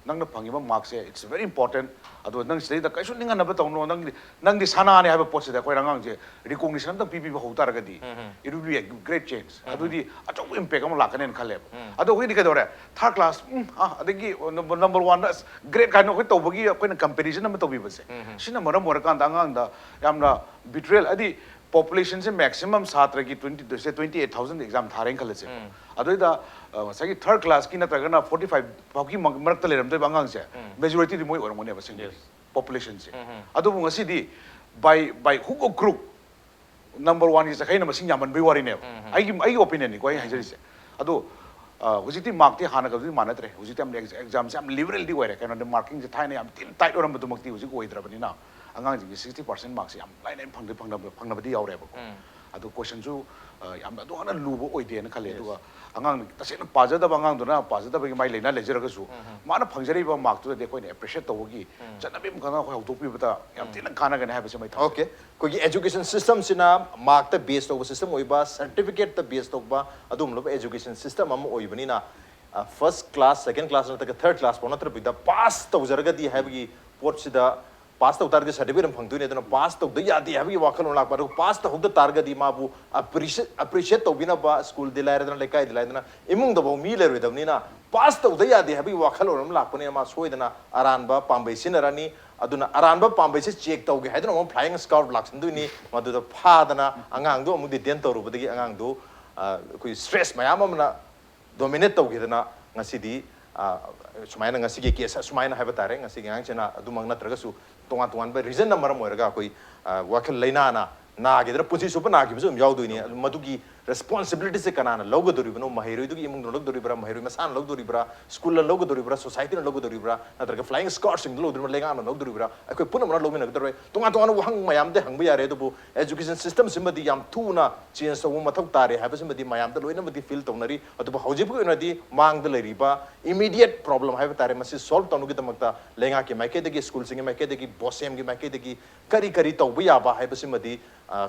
nang na phangiba marks it's very important ado nang sei da kaisu ninga na ba tawno nang di sana ne ha ba post da koi rangang je recognition tam pp ba hotar ga di it will be a great change ado di acho impact am lakanen khale ado hoi di ka dore third class adagi number 1 great kind of to bagi koi na comparison am to bi ba se sina maram mor kan da ngang da yamna betrayal adi population se maximum satra ki 20 से 28000 exam thareng khale se ado da sagi third class ki na ta na 45 baki marak ta leram de bangang se majority di moi or mone ba sing population se ado bu ngasi di by who group number 1 is kai na masing yaman be wari ne ai opinion ni ko ai hajari se ado hujiti mark ti hana ka di manatre hujiti am exam se am liberal di ware kana de marking je thaina am tin tight or am du makti huji ko idra bani na angang ji 60% marks yam line line phang badi yaw re ba ado question ju yam ado hana lubo oide na khale du angang ta se na paja da bangang du na paja da bagi mai leina lejera ga su mana phangjari ba mark tu de ko ne appreciate to gi chana bim kana ko hautok pi bata yam tin kana ga ne ha ba se mai tha okay ko gi education system sina mark ta based over system oiba certificate ta based over adum lo education system am oibani na first class second class na ta third class pona tra bida pass to zaraga di ha bagi port sida pass to target certificate phang duine dana pass to da yadi ha bagi wakal lak pa pass to hugda target di ma bu appreciate to bina ba school dilai dana lekai dilai dana imung da bo mi le ro ni na pass to da yadi ha bagi wakal ram lak pa ne ma soi dana aran ba pambai sinarani aduna aran ba pambai se check to ge hadana mo flying scout laksan duini madu da pha dana angang do mu di den to ru bagi angang do koi stress mayam amna dominate to ge dana ngasi di sumaina ngasi ge case sumaina ha ba tare ngasi ge ang chena adumang na traga su tongan ba reason na maram oiraga koi wakal leina na na ge dra pusi supa na gi bisum yaw duini madugi responsibility se kanana logo dori bano mahiroi dugi imung log dori bra mahiroi masan log dori bra school la log dori bra society na log dori bra na traga flying squads sing log dori bra lenga na log dori bra akoi punam na log mina dori tongan wang mayam de hang ba yare do education system simadi yam tu na change so mathak tare ha ba simadi mayam de loina madi feel tonari adu hauji bu na di mang de leri ba immediate problem ha ba tare masi solve tonu gi tamakta lenga ke maike de gi school sing maike de gi bosem gi maike de gi kari to bu ya ba ha ba simadi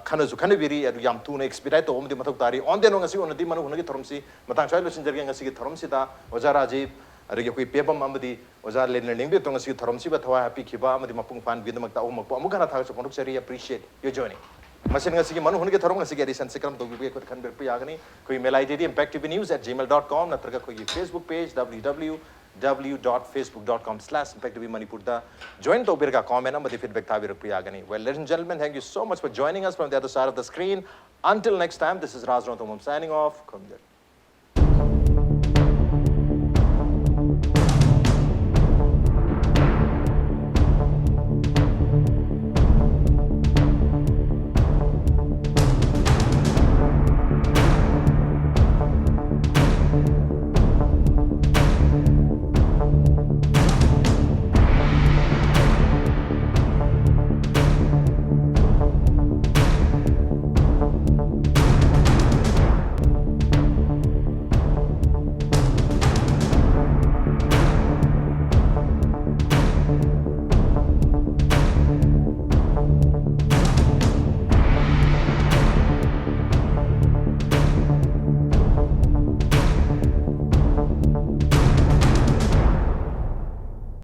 khana zu khana biri adu yam tu na expedite to omdi mathak tari on den ngasi onati manu hunagi thorumsi matang chai losin jerge ngasi gi thorumsi da oja rajiv arige koi pebam amadi oja lenin lingbe to ngasi thorumsi ba thawa happy khiba amadi mapung fan bidamak ta omak pa amugana tha so konuk seri appreciate your journey masin ngasi gi manu hunagi thorum ngasi gi recent sikram to bi ko khan ber pi agani koi mail id impacttvnews@gmail.com natraga koi facebook page www.facebook.com/impactvmanipur da join to berga comment amadi feedback tha bir pi agani well ladies and gentlemen thank you so much for joining us from the other side of the screen until next time this is Raj Nongthombam signing off.